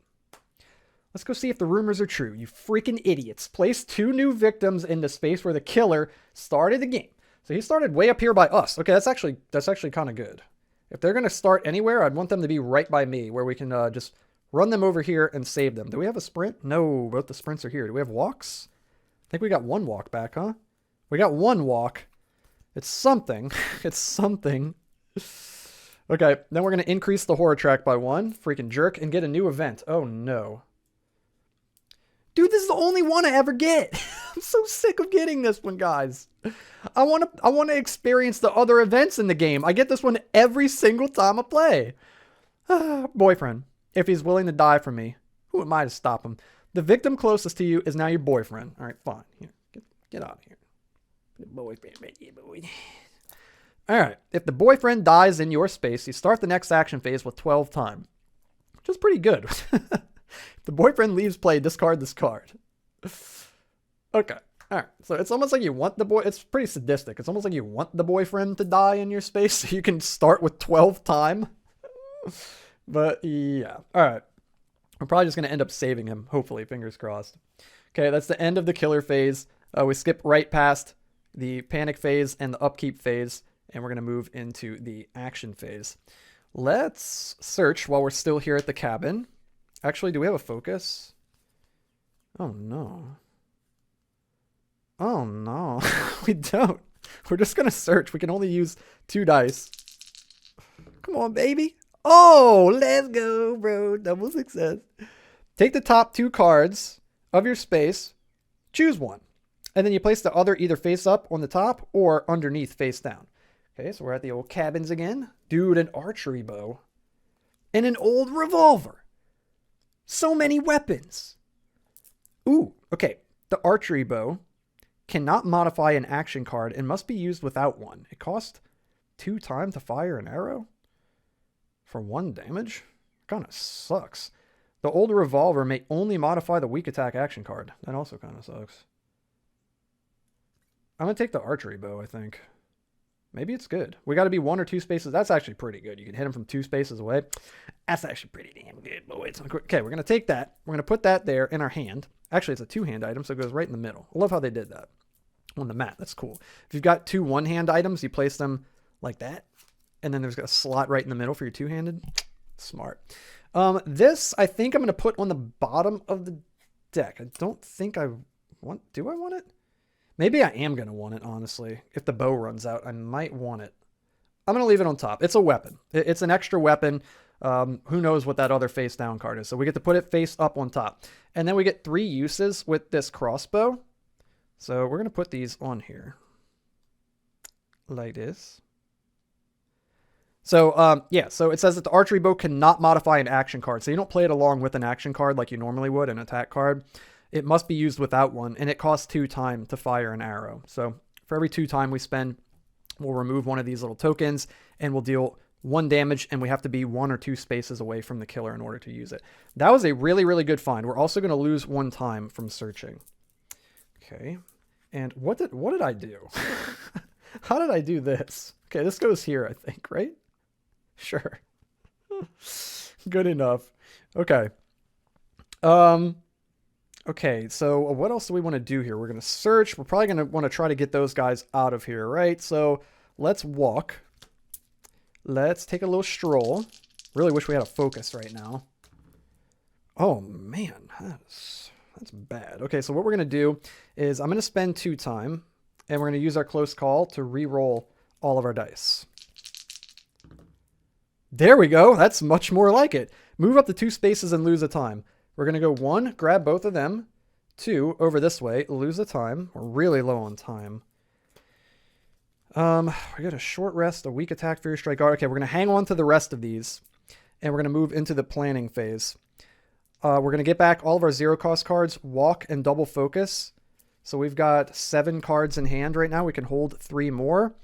Let's go see if the rumors are true. You freaking idiots. Place 2 new victims in the space where the killer started the game. So he started way up here by us. Okay, that's actually kind of good. If they're going to start anywhere, I'd want them to be right by me where we can just run them over here and save them. Do we have a sprint? No, both the sprints are here. Do we have walks? I think we got 1 walk back, huh? We got 1 walk. It's something. It's something. Okay, then we're going to increase the horror track by 1. Freaking jerk. And get a new event. Oh, no. Dude, this is the only one I ever get. I'm so sick of getting this one, guys. I want to experience the other events in the game. I get this one every single time I play. Boyfriend. If he's willing to die for me, who am I to stop him? The victim closest to you is now your boyfriend. All right, fine. Here, get out of here. Boyfriend, boy. All right. If the boyfriend dies in your space, you start the next action phase with 12 time, which is pretty good. If the boyfriend leaves play, discard this card. Okay. All right. So it's almost like you want it's pretty sadistic. It's almost like you want the boyfriend to die in your space so you can start with 12 time. But yeah. All right. I'm probably just going to end up saving him. Hopefully. Fingers crossed. Okay. That's the end of the killer phase. We skip right past the panic phase and the upkeep phase. And we're going to move into the action phase. Let's search while we're still here at the cabin. Actually, do we have a focus? Oh, no. Oh, no. We don't. We're just going to search. We can only use 2 dice. Come on, baby. Oh, let's go, bro. Double success. Take the top 2 cards of your space. Choose one. And then you place the other either face up on the top or underneath face down. Okay, so we're at the old cabins again. Dude, an archery bow. And an old revolver. So many weapons. Ooh, okay. The archery bow cannot modify an action card and must be used without one. It costs 2 time to fire an arrow for 1 damage. Kind of sucks. The old revolver may only modify the weak attack action card. That also kind of sucks. I'm going to take the archery bow, I think. Maybe it's good. We got to be 1 or 2 spaces. That's actually pretty good. You can hit him from 2 spaces away. That's actually pretty damn good, boys. Okay, we're going to take that. We're going to put that there in our hand. Actually, it's a 2-hand item, so it goes right in the middle. I love how they did that on the mat. That's cool. If you've got 2 1-hand items, you place them like that. And then there's a slot right in the middle for your 2-handed. Smart. This, I think I'm going to put on the bottom of the deck. I don't think I want... Do I want it? Maybe I am going to want it, honestly. If the bow runs out, I might want it. I'm going to leave it on top. It's a weapon. It's an extra weapon. Who knows what that other face down card is. So we get to put it face up on top. And then we get 3 uses with this crossbow. So we're going to put these on here. Like this. So, yeah, so it says that the archery bow cannot modify an action card. So you don't play it along with an action card like you normally would, an attack card. It must be used without one, and it costs 2 time to fire an arrow. So for every 2 time we spend, we'll remove one of these little tokens, and we'll deal 1 damage, and we have to be 1 or 2 spaces away from the killer in order to use it. That was a really, really good find. We're also going to lose 1 time from searching. Okay, and what did I do? How did I do this? Okay, this goes here, I think, right? Sure. Good enough. Okay. Okay, so what else do we want to do here? We're going to search. We're probably going to want to try to get those guys out of here, right? So let's walk. Let's take a little stroll. Really wish we had a focus right now. Oh, man. That's bad. Okay, so what we're going to do is I'm going to spend 2 time, and we're going to use our close call to re-roll all of our dice. There we go. That's much more like it. Move up to 2 spaces and lose a time. We're going to go 1, grab both of them. 2, over this way, lose a time. We're really low on time. We got a short rest, a weak attack, furious strike guard. Okay, we're going to hang on to the rest of these. And we're going to move into the planning phase. We're going to get back all of our 0 cost cards, walk and double focus. So we've got 7 cards in hand right now. We can hold 3 more.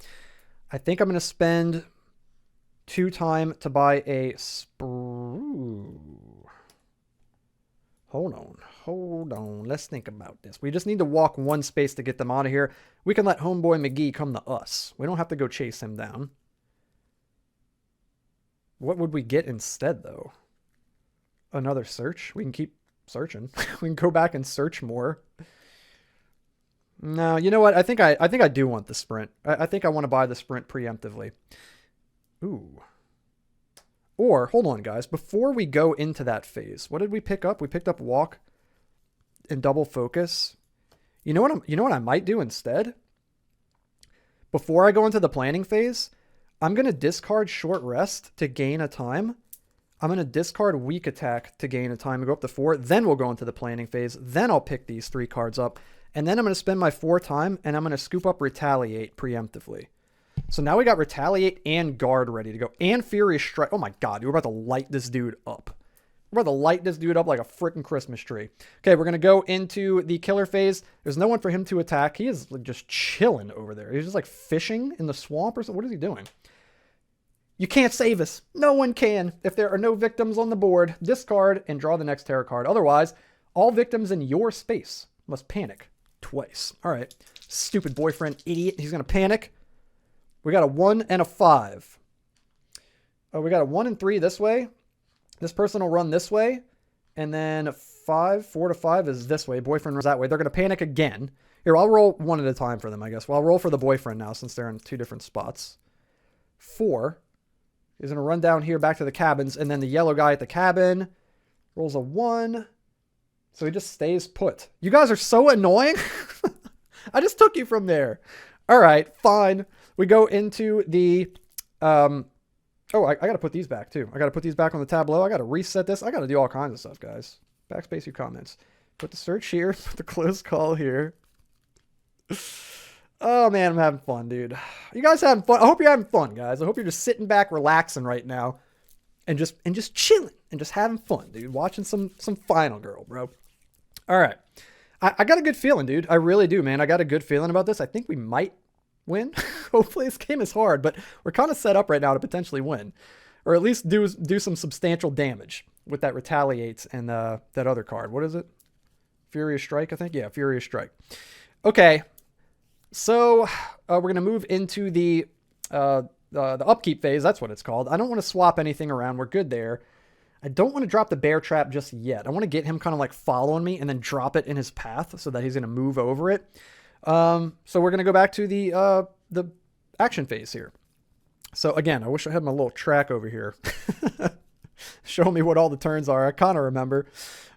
I think I'm going to spend 2 time to buy a sprue. Hold on. Let's think about this. We just need to walk 1 space to get them out of here. We can let homeboy McGee come to us. We don't have to go chase him down. What would we get instead, though? Another search? We can keep searching. We can go back and search more. No, you know what? I think I do want the sprint. I think I want to buy the sprint preemptively. Ooh. Or, hold on, guys. Before we go into that phase, what did we pick up? We picked up walk and double focus. You know what I might do instead? Before I go into the planning phase, I'm going to discard short rest to gain a time. I'm going to discard weak attack to gain a time and go up to 4. Then we'll go into the planning phase. Then I'll pick these 3 cards up. And then I'm going to spend my 4 time, and I'm going to scoop up retaliate preemptively. So now we got retaliate and guard ready to go. And furious strike. Oh my god, we're about to light this dude up. We're about to light this dude up like a freaking Christmas tree. Okay, we're going to go into the killer phase. There's no one for him to attack. He is just chilling over there. He's just like fishing in the swamp or something. What is he doing? You can't save us. No one can. If there are no victims on the board, discard and draw the next terror card. Otherwise, all victims in your space must panic twice. All right. Stupid boyfriend, idiot. He's going to panic. We got a 1 and a 5. Oh, we got a 1 and 3 this way. This person will run this way. And then 4 to 5 is this way. Boyfriend runs that way. They're going to panic again. Here, I'll roll 1 at a time for them, I guess. Well, I'll roll for the boyfriend now since they're in 2 different spots. 4 is going to run down here back to the cabins. And then the yellow guy at the cabin rolls a 1. So he just stays put. You guys are so annoying. I just took you from there. All right, fine. We go into the, oh, I got to put these back too. I got to put these back on the tableau. I got to reset this. I got to do all kinds of stuff, guys. Backspace your comments. Put the search here. Put the close call here. Oh man, I'm having fun, dude. You guys having fun? I hope you're having fun, guys. I hope you're just sitting back, relaxing right now, and just chilling and just having fun, dude. Watching some Final Girl, bro. All right. I got a good feeling, dude. I really do, man. I got a good feeling about this. I think we might win. Hopefully this game is hard, but we're kind of set up right now to potentially win, or at least do some substantial damage with that retaliates and that other card. What is it? Furious Strike, I think. Yeah, Furious Strike. Okay, so we're gonna move into the upkeep phase. That's what it's called. I don't want to swap anything around. We're good there. I don't want to drop the bear trap just yet. I want to get him kind of like following me and then drop it in his path so that he's going to move over it. So we're going to go back to the action phase here. So again, I wish I had my little track over here. Show me what all the turns are. I kind of remember.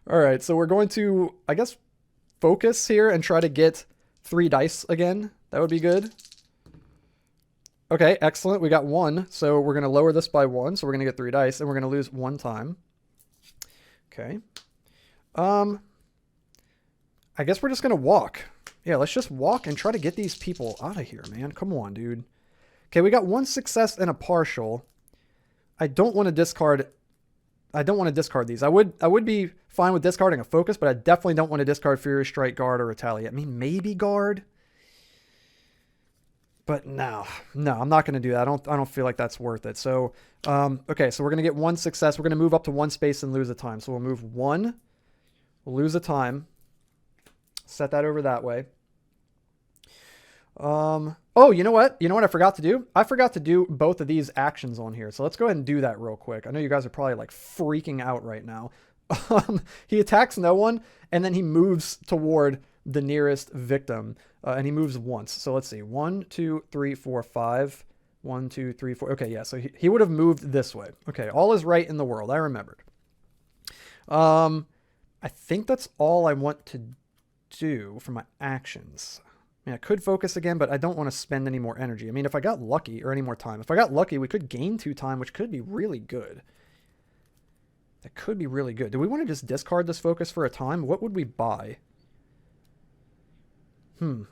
All right. So we're going to, I guess, focus here and try to get 3 dice again. That would be good. Okay, excellent. We got 1. So we're going to lower this by 1. So we're going to get 3 dice, and we're going to lose 1 time. Okay. I guess we're just going to walk. Yeah, let's just walk and try to get these people out of here, man. Come on, dude. Okay, we got 1 success and a partial. I don't want to discard these. I would be fine with discarding a focus, but I definitely don't want to discard Fury Strike, Guard, or Retaliate. I mean, maybe Guard. But no, I'm not going to do that. I don't feel like that's worth it. So, okay, so we're going to get 1 success. We're going to move up to 1 space and lose a time. So we'll move 1, we'll lose a time. Set that over that way. Oh, you know what? You know what I forgot to do? I forgot to do both of these actions on here. So let's go ahead and do that real quick. I know you guys are probably like freaking out right now. He attacks no one, and then he moves toward the nearest victim, and he moves once. So let's see. 1, 2, 3, 4, 5. 1, 2, 3, 4. Okay, yeah. So he would have moved this way. Okay, all is right in the world. I remembered. I think that's all I want to do for my actions. I mean, I could focus again, but I don't want to spend any more energy. I mean, if I got lucky, or any more time. If I got lucky, we could gain 2 time, which could be really good. That could be really good. Do we want to just discard this focus for a time? What would we buy?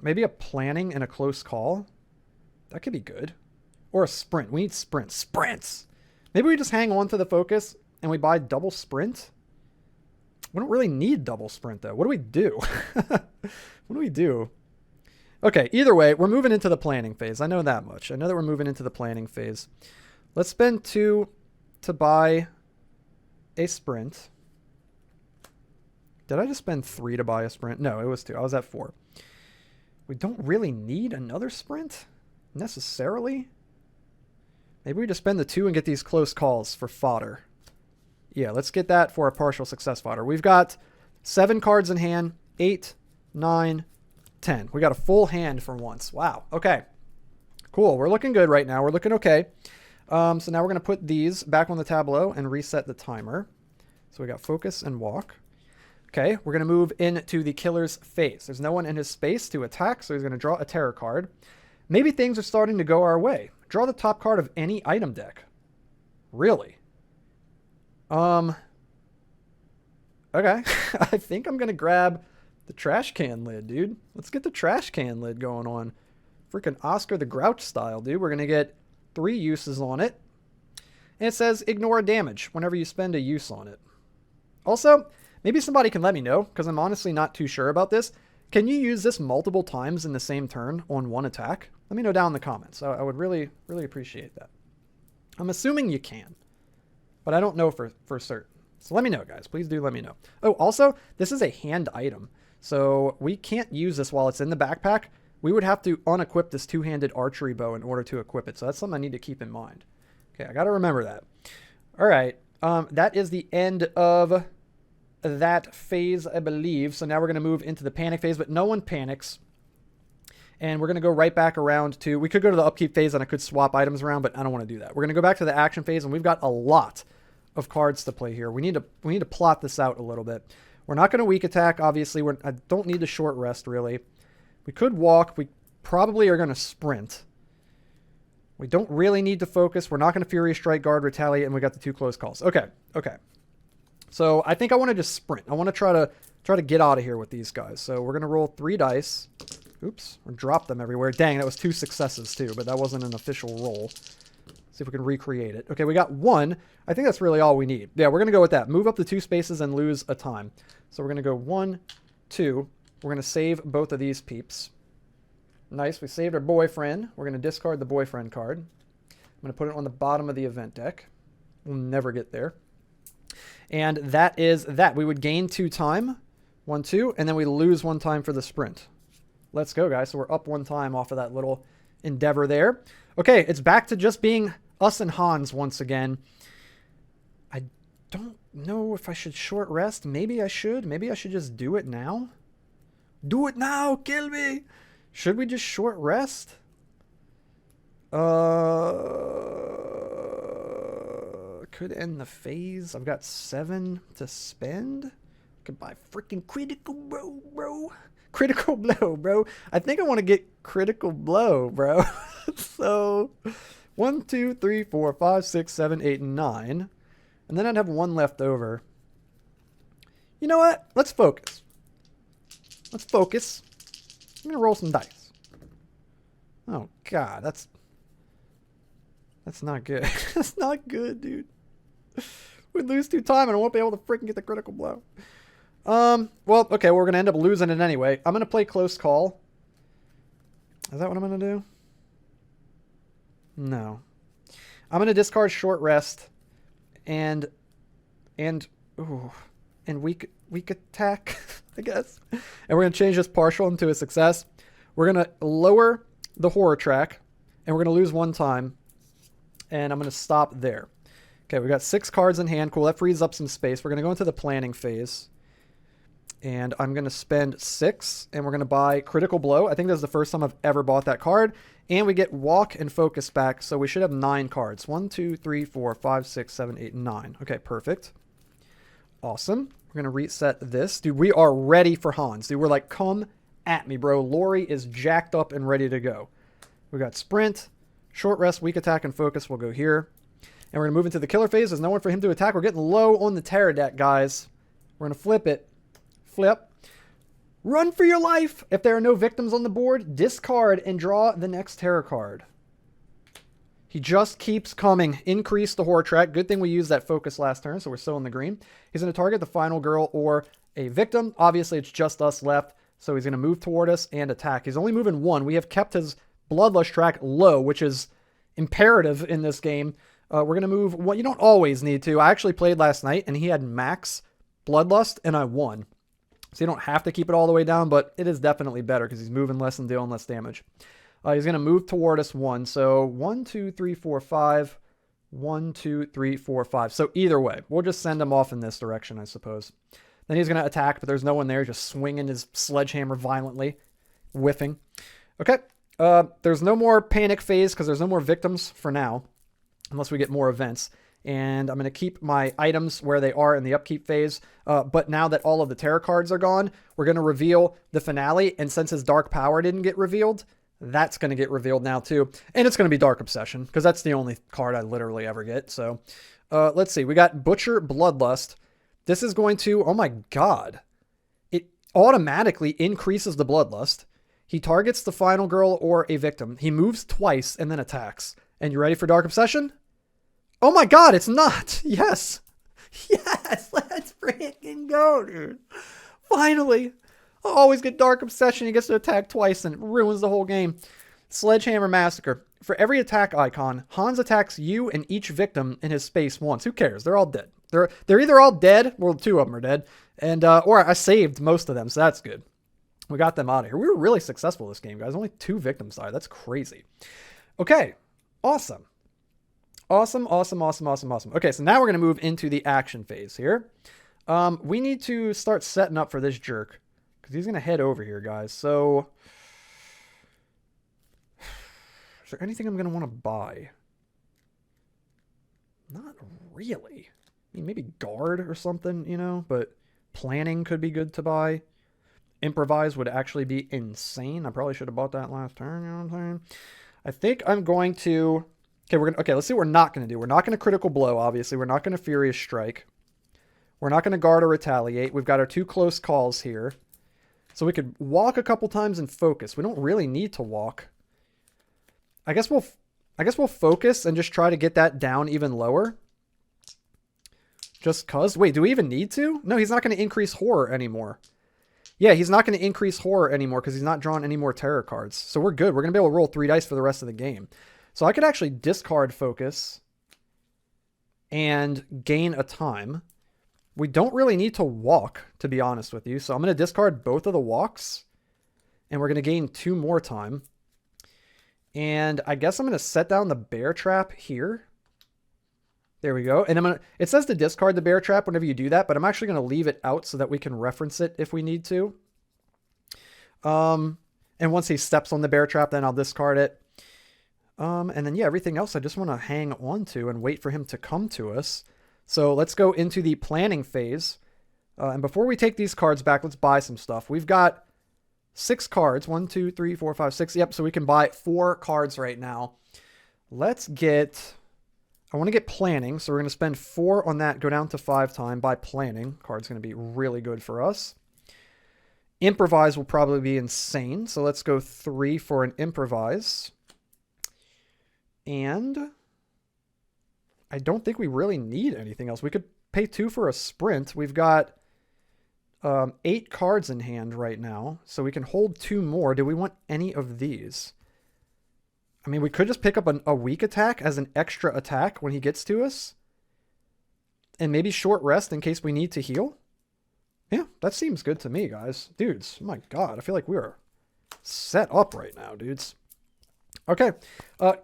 Maybe a planning and a close call. That could be good. Or a sprint. We need sprints. Sprints! Maybe we just hang on to the focus and we buy double sprint. We don't really need double sprint, though. What do we do? What do we do? Okay, either way, we're moving into the planning phase. I know that much. I know that we're moving into the planning phase. Let's spend 2 to buy a sprint. Did I just spend 3 to buy a sprint? No, it was 2. I was at 4. We don't really need another sprint necessarily. Maybe we just spend the 2 and get these close calls for fodder. Yeah, let's get that for a partial success fodder. We've got 7 cards in hand, 8, 9, 10. We got a full hand for once. Wow. Okay. Cool. We're looking good right now. We're looking okay. So now we're going to put these back on the tableau and reset the timer. So we got focus and walk. Okay. We're going to move into the killer's phase. There's no one in his space to attack, so he's going to draw a terror card. Maybe things are starting to go our way. Draw the top card of any item deck. Really? Okay. I think I'm going to grab the trash can lid, dude. Let's get the trash can lid going on. Freaking Oscar the Grouch style, dude. We're going to get 3 uses on it. And it says ignore damage whenever you spend a use on it. Also, maybe somebody can let me know, because I'm honestly not too sure about this. Can you use this multiple times in the same turn on one attack? Let me know down in the comments. I would really, really appreciate that. I'm assuming you can, but I don't know for certain. So let me know, guys. Please do let me know. Oh, also, this is a hand item. So we can't use this while it's in the backpack. We would have to unequip this 2-handed archery bow in order to equip it. So that's something I need to keep in mind. Okay, I got to remember that. All right. That is the end of that phase, I believe. So now we're going to move into the panic phase, but no one panics. And we're going to go right back around to... We could go to the upkeep phase and I could swap items around, but I don't want to do that. We're going to go back to the action phase, and we've got a lot of cards to play here. We need to plot this out a little bit. We're not going to weak attack, obviously. I don't need the short rest, really. We could walk. We probably are going to sprint. We don't really need to focus. We're not going to Fury Strike, Guard, Retaliate, and we got the 2 close calls. Okay. So I think I want to just sprint. I want to try to get out of here with these guys. So we're going to roll 3 dice. Oops. Or drop them everywhere. Dang, that was 2 successes too, but that wasn't an official roll. See if we can recreate it. Okay, we got 1. I think that's really all we need. Yeah, we're going to go with that. Move up the 2 spaces and lose a time. So we're going to go 1, 2. We're going to save both of these peeps. Nice. We saved our boyfriend. We're going to discard the boyfriend card. I'm going to put it on the bottom of the event deck. We'll never get there. And that is that. We would gain 2 time. 1, 2. And then we lose 1 time for the sprint. Let's go, guys. So we're up 1 time off of that little endeavor there. Okay, it's back to just being us and Hans once again. I don't know if I should short rest. Maybe I should. Maybe I should just do it now. Do it now. Kill me. Should we just short rest? Could end the phase. I've got 7 to spend. Could buy freaking critical, bro. Critical blow, bro. I think I want to get critical blow, bro. So 1, 2, 3, 4, 5, 6, 7, 8, 9. And then I'd have one left over. You know what? Let's focus. Let's focus. I'm going to roll some dice. Oh, God. That's not good. That's not good, dude. We'd lose 2 time and I won't be able to freaking get the critical blow. Well, okay, we're going to end up losing it anyway. I'm going to play close call. Is that what I'm going to do? No. I'm going to discard short rest and weak attack, I guess. And we're going to change this partial into a success. We're going to lower the horror track and we're going to lose 1 time. And I'm going to stop there. Okay, we got 6 cards in hand. Cool, that frees up some space. We're going to go into the planning phase. And I'm going to spend 6, and we're going to buy Critical Blow. I think that's the first time I've ever bought that card. And we get Walk and Focus back, so we should have 9 cards. 1, 2, 3, 4, 5, 6, 7, 8, 9. Okay, perfect. Awesome. We're going to reset this. Dude, we are ready for Hans. Dude, we're like, come at me, bro. Laurie is jacked up and ready to go. We got Sprint. Short rest, weak attack, and focus will go here. And we're going to move into the killer phase. There's no one for him to attack. We're getting low on the terror deck, guys. We're going to flip it. Flip. Run for your life. If there are no victims on the board, discard and draw the next terror card. He just keeps coming. Increase the horror track. Good thing we used that focus last turn, so we're still in the green. He's going to target the final girl or a victim. Obviously, it's just us left, so he's going to move toward us and attack. He's only moving 1. We have kept his bloodlust track low, which is imperative in this game. We're going to move what you don't always need to. I actually played last night and he had max bloodlust and I won. So you don't have to keep it all the way down, but it is definitely better because he's moving less and dealing less damage. He's going to move toward us 1. So 1, 2, 3, 4, 5. 1, 2, 3, 4, 5. So either way, we'll just send him off in this direction, I suppose. Then he's going to attack, but there's no one there. Just swinging his sledgehammer violently, whiffing. Okay. There's no more panic phase because there's no more victims for now, unless we get more events. And I'm going to keep my items where they are in the upkeep phase. But now that all of the terror cards are gone, we're going to reveal the finale. And since his Dark Power didn't get revealed, that's going to get revealed now too. And it's going to be Dark Obsession because that's the only card I literally ever get. So let's see. We got Butcher Bloodlust. This is going to, oh my God. It automatically increases the Bloodlust. He targets the final girl or a victim. He moves twice and then attacks. And you ready for Dark Obsession? Oh my God, it's not. Yes. Yes, let's freaking go, dude. Finally. I always get Dark Obsession. He gets to attack twice and it ruins the whole game. Sledgehammer Massacre. For every attack icon, Hans attacks you and each victim in his space once. Who cares? They're all dead. They're either all dead, well, 2 of them are dead, and or I saved most of them, so that's good. We got them out of here. We were really successful this game, guys. Only 2 victims died. That's crazy. Okay. Awesome. Awesome. Okay, so now we're going to move into the action phase here. We need to start setting up for this jerk because he's going to head over here, guys. So is there anything I'm going to want to buy? Not really. I mean, maybe guard or something, you know, but planning could be good to buy. Improvise would actually be insane. I probably should have bought that last turn, you know what I'm saying? I think I'm going to... Okay, let's see what we're not going to do. We're not going to Critical Blow, obviously. We're not going to Furious Strike. We're not going to Guard or Retaliate. We've got our 2 close calls here. So we could walk a couple times and focus. We don't really need to walk. I guess we'll focus and just try to get that down even lower. Just cuz. Wait, do we even need to? No, he's not going to increase horror anymore. Yeah, he's not going to increase horror anymore because he's not drawing any more terror cards. So we're good. We're going to be able to roll 3 dice for the rest of the game. So I could actually discard focus and gain a time. We don't really need to walk, to be honest with you. So I'm going to discard both of the walks. And we're going to gain 2 more time. And I guess I'm going to set down the bear trap here. There we go. And it says to discard the bear trap whenever you do that, but I'm actually going to leave it out so that we can reference it if we need to. And once he steps on the bear trap, then I'll discard it. And then, yeah, everything else I just want to hang on to and wait for him to come to us. So let's go into the planning phase. And before we take these cards back, let's buy some stuff. We've got 6 cards. 1, 2, 3, 4, 5, 6. Yep, so we can buy 4 cards right now. Let's get... I want to get planning, so we're going to spend 4 on that, go down to 5 time, buy planning. Card's going to be really good for us. Improvise will probably be insane, so let's go 3 for an improvise. And I don't think we really need anything else. We could pay 2 for a sprint. We've got 8 cards in hand right now, so we can hold 2 more. Do we want any of these? I mean, we could just pick up a weak attack as an extra attack when he gets to us. And maybe short rest in case we need to heal. Yeah, that seems good to me, guys. Dudes, my God, I feel like we are set up right now, dudes. Okay,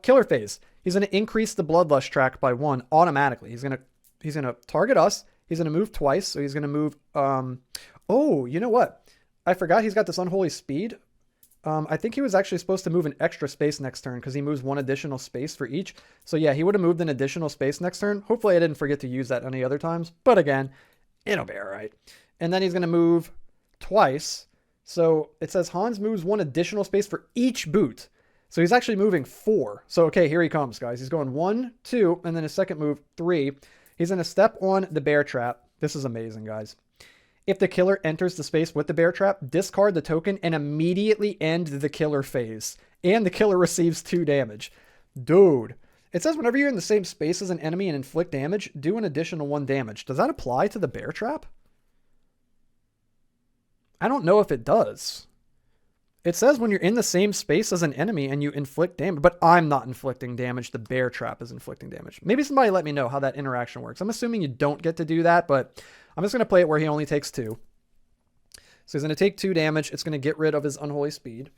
killer phase. He's going to increase the bloodlust track by 1 automatically. He's going to target us. He's going to move twice, so he's going to move... oh, you know what? I forgot he's got this unholy speed. I think he was actually supposed to move an extra space next turn because he moves 1 additional space for each. So yeah, he would have moved an additional space next turn. Hopefully I didn't forget to use that any other times. But again, it'll be all right. And then he's going to move twice. So it says Hans moves 1 additional space for each boot. So he's actually moving 4. So okay, here he comes, guys. He's going 1, 2, and then his second move, 3. He's going to step on the bear trap. This is amazing, guys. If the killer enters the space with the bear trap, discard the token and immediately end the killer phase. And the killer receives 2 damage. Dude. It says whenever you're in the same space as an enemy and inflict damage, do an additional 1 damage. Does that apply to the bear trap? I don't know if it does. It says when you're in the same space as an enemy and you inflict damage, but I'm not inflicting damage. The bear trap is inflicting damage. Maybe somebody let me know how that interaction works. I'm assuming you don't get to do that, but I'm just going to play it where he only takes 2. So he's going to take 2 damage. It's going to get rid of his unholy speed.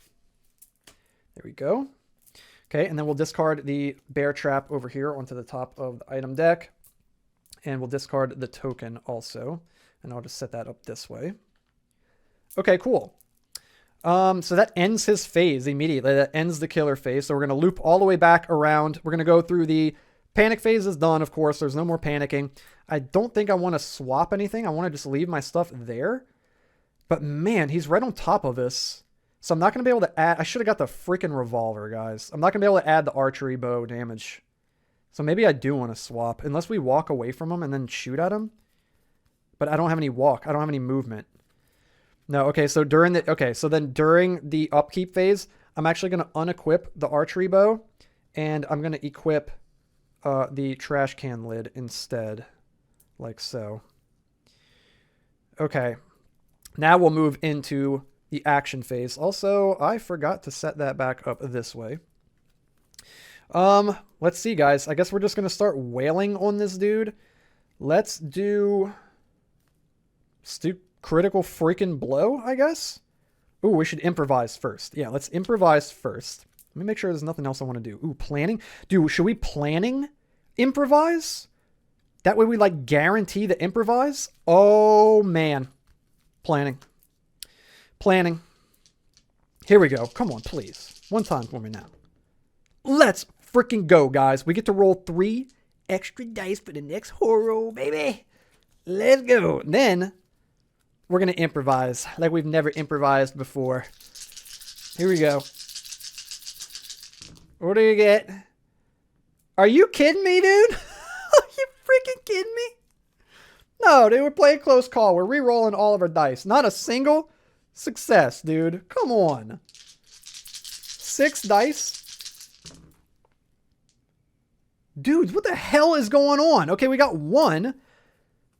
There we go. Okay, and then we'll discard the bear trap over here onto the top of the item deck. And we'll discard the token also. And I'll just set that up this way. Okay, cool. So that ends his phase immediately. That ends the killer phase. So we're going to loop all the way back around. We're going to go through the panic phase is done, of course. There's no more panicking. I don't think I want to swap anything. I want to just leave my stuff there. But man, he's right on top of this. So I'm not going to be able to add... I should have got the freaking revolver, guys. I'm not going to be able to add the archery bow damage. So maybe I do want to swap. Unless we walk away from him and then shoot at him. But I don't have any walk. I don't have any movement. No, okay, so during the... Okay, so then during the upkeep phase, I'm actually going to unequip the archery bow. And I'm going to equip the trash can lid instead. Like so. Okay. Now we'll move into the action phase. Also, I forgot to set that back up this way. Let's see, guys. I guess we're just going to start wailing on this dude. Let's do... critical freaking blow, I guess? Ooh, we should improvise first. Yeah, let's improvise first. Let me make sure there's nothing else I want to do. Ooh, planning? Dude, should we planning improvise? That way we, like, guarantee the improvise? Oh, man. Planning. Planning. Here we go. Come on, please. One time for me now. Let's freaking go, guys. We get to roll 3 extra dice for the next horror, baby. Let's go. Then... we're going to improvise like we've never improvised before. Here we go. What do you get? Are you kidding me, dude? Are you freaking kidding me? No, dude, we're playing close call. We're re-rolling all of our dice. Not a single success, dude. Come on. 6 dice? Dudes, what the hell is going on? Okay, we got 1.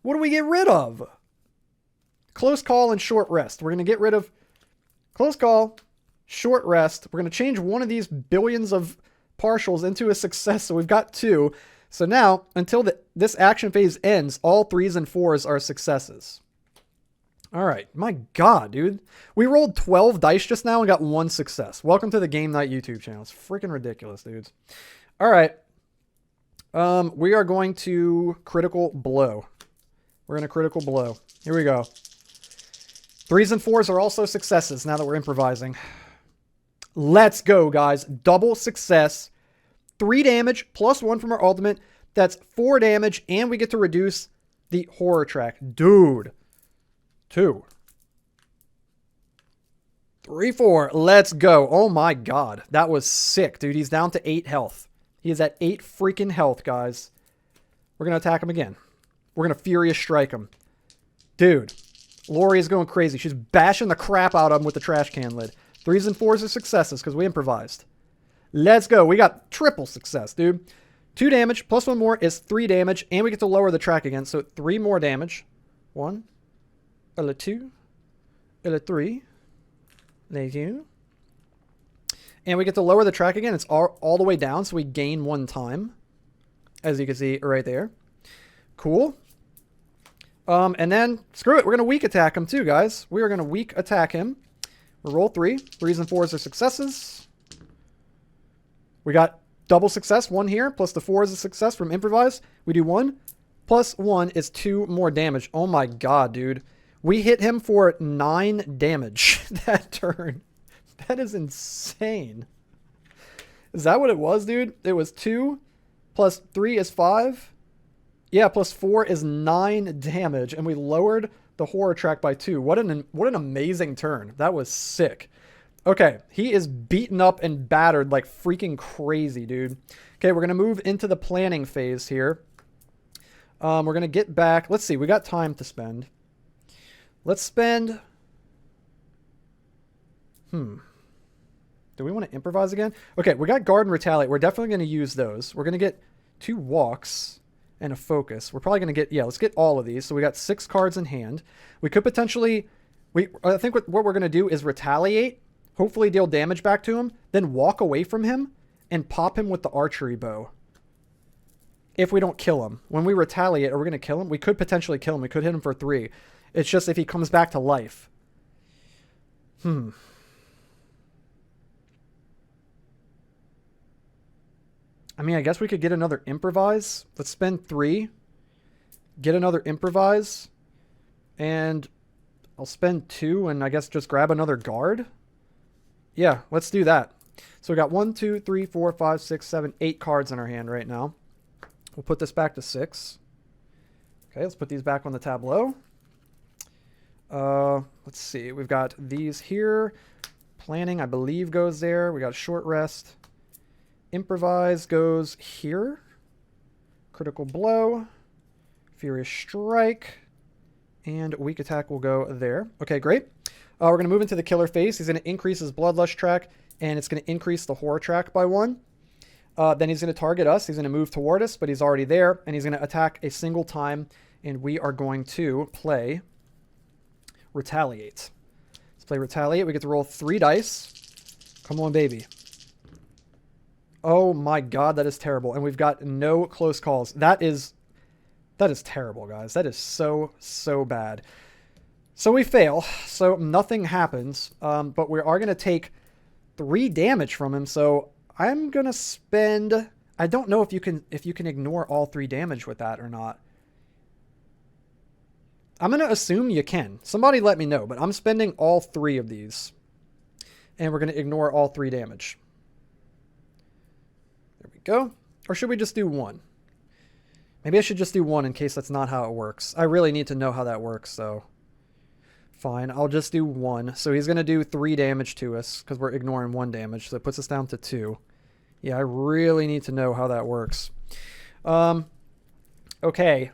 What do we get rid of? Close call and short rest. We're going to get rid of close call, short rest. We're going to change one of these billions of partials into a success. So we've got 2. So now, until this action phase ends, all 3s and 4s are successes. All right. My God, dude. We rolled 12 dice just now and got 1 success. Welcome to the Game Night YouTube channel. It's freaking ridiculous, dudes. All right. We are going to critical blow. We're going to critical blow. Here we go. 3s and 4s are also successes now that we're improvising. Let's go, guys. Double success. 3 damage plus 1 from our ultimate. That's 4 damage, and we get to reduce the horror track. Dude. 2. 3-4. Let's go. Oh my god. That was sick, dude. He's down to 8 health. He is at 8 freaking health, guys. We're going to attack him again. We're going to Furious Strike him. Dude, Laurie is going crazy. She's bashing the crap out of him with the trash can lid. 3s and 4s are successes because we improvised. Let's go. We got triple success, dude. 2 damage plus 1 more is 3 damage, and we get to lower the track again. So 3 more damage. 1, 2, 3. Thank you. And we get to lower the track again. It's all the way down, so we gain 1 time, as you can see right there. Cool. And then, screw it. We're going to weak attack him too, guys. We are going to weak attack him. We'll roll 3. 3s and 4s are successes. We got double success, 1 here, plus the 4 is a success from improvise. We do 1, plus 1 is 2 more damage. Oh my god, dude. We hit him for 9 damage that turn. That is insane. Is that what it was, dude? It was 2 plus 3 is 5. Yeah, plus 4 is 9 damage, and we lowered the horror track by 2. What an amazing turn. That was sick. Okay, he is beaten up and battered like freaking crazy, dude. Okay, we're going to move into the planning phase here. We're going to get back. Let's see. We got time to spend. Let's spend... Do we want to improvise again? Okay, we got guard and retaliate. We're definitely going to use those. We're going to get 2 walks and a focus. We're probably going to get... Yeah, let's get all of these. So we got 6 cards in hand. We could potentially... I think what we're going to do is retaliate. Hopefully deal damage back to him. Then walk away from him and pop him with the archery bow. If we don't kill him. When we retaliate, are we going to kill him? We could potentially kill him. We could hit him for 3. It's just if he comes back to life. I mean, I guess we could get another improvise. Let's spend 3. Get another improvise. And I'll spend 2 and I guess just grab another guard. Yeah, let's do that. So we got 1, 2, 3, 4, 5, 6, 7, 8 cards in our hand right now. We'll put this back to 6. Okay, let's put these back on the tableau. Let's see. We've got these here. Planning, I believe, goes there. We got short rest. Improvise goes here. Critical blow. Furious strike. And weak attack will go there. Okay, great. We're going to move into the killer phase. He's going to increase his bloodlust track, and it's going to increase the horror track by 1. Then he's going to target us. He's going to move toward us, but he's already there, and he's going to attack a single time, and we are going to play retaliate. Let's play retaliate. We get to roll 3 dice. Come on, baby. Oh my god, that is terrible. And we've got no close calls. That is terrible, guys. That is so bad. So we fail. So nothing happens. But we are going to take 3 damage from him. So I'm going to spend... I don't know if you can ignore all 3 damage with that or not. I'm going to assume you can. Somebody let me know, but I'm spending all 3 of these. And we're going to ignore all 3 damage. There we go. Or should we just do 1? Maybe I should just do 1 in case that's not how it works. I really need to know how that works, so... Fine, I'll just do 1. So he's going to do 3 damage to us because we're ignoring 1 damage. So it puts us down to 2. Yeah, I really need to know how that works. Okay.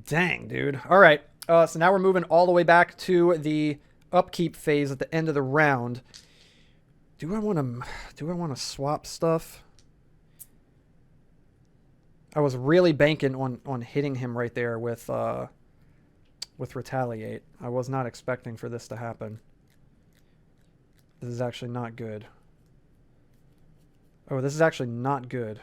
Dang, dude. All right. So now we're moving all the way back to the upkeep phase at the end of the round. Do I want to swap stuff? I was really banking on hitting him right there with retaliate. I was not expecting for this to happen. This is actually not good. Oh, this is actually not good.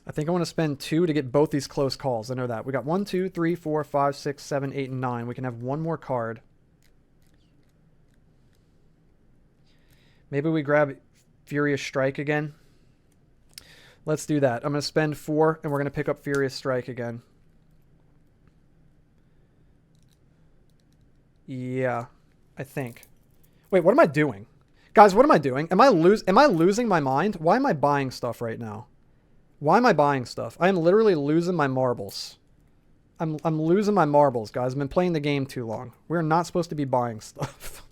I think I want to spend 2 to get both these close calls. I know that. We got 1, 2, 3, 4, 5, 6, 7, 8, and 9. We can have 1 more card. Maybe we grab Furious Strike again. Let's do that. I'm going to spend 4, and we're going to pick up Furious Strike again. Yeah, I think. Wait, what am I doing? Guys, what am I doing? Am I losing my mind? Why am I buying stuff right now? Why am I buying stuff? I am literally losing my marbles. I'm losing my marbles, guys. I've been playing the game too long. We're not supposed to be buying stuff.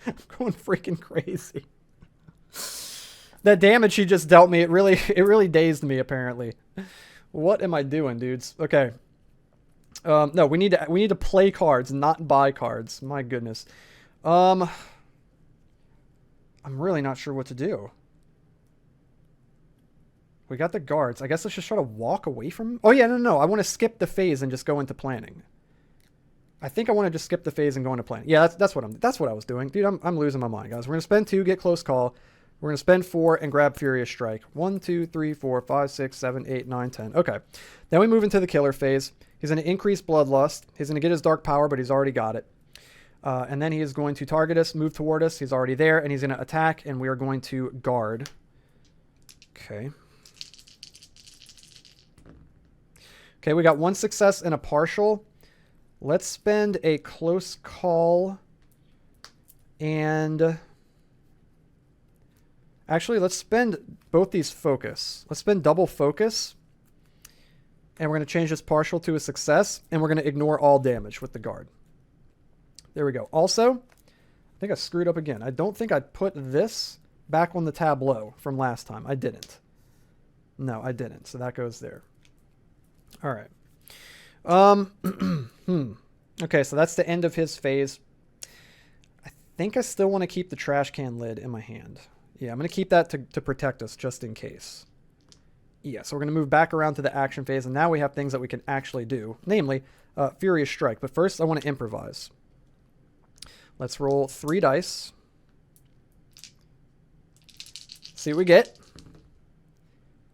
I'm going freaking crazy. That damage he just dealt me, it really dazed me apparently. What am I doing, dudes? Okay. No, we need to play cards, not buy cards. My goodness. I'm really not sure what to do. We got the guards. I guess let's just try to walk away from him. Oh yeah, no. I want to skip the phase and just go into planning. I think I want to just skip the phase and go into planning. Yeah, that's what I was doing. Dude, I'm losing my mind, guys. We're gonna spend 2, get close call. We're gonna spend 4 and grab Furious Strike. 1, 2, 3, 4, 5, 6, 7, 8, 9, 10. Okay. Then we move into the killer phase. He's gonna increase Bloodlust. He's gonna get his Dark Power, but he's already got it. And then he is going to target us, move toward us. He's already there, and he's gonna attack, and we are going to guard. Okay. Okay, we got 1 success and a partial. Let's spend a close call. And actually, let's spend both these focus. Let's spend double focus. And we're going to change this partial to a success. And we're going to ignore all damage with the guard. There we go. Also, I think I screwed up again. I don't think I put this back on the tableau from last time. I didn't. No, I didn't. So that goes there. All right. Okay, so that's the end of his phase. I think I still want to keep the trash can lid in my hand. Yeah, I'm going to keep that to protect us just in case. Yeah, so we're going to move back around to the action phase, and now we have things that we can actually do, namely Furious Strike. But first, I want to improvise. Let's roll 3 dice. See what we get.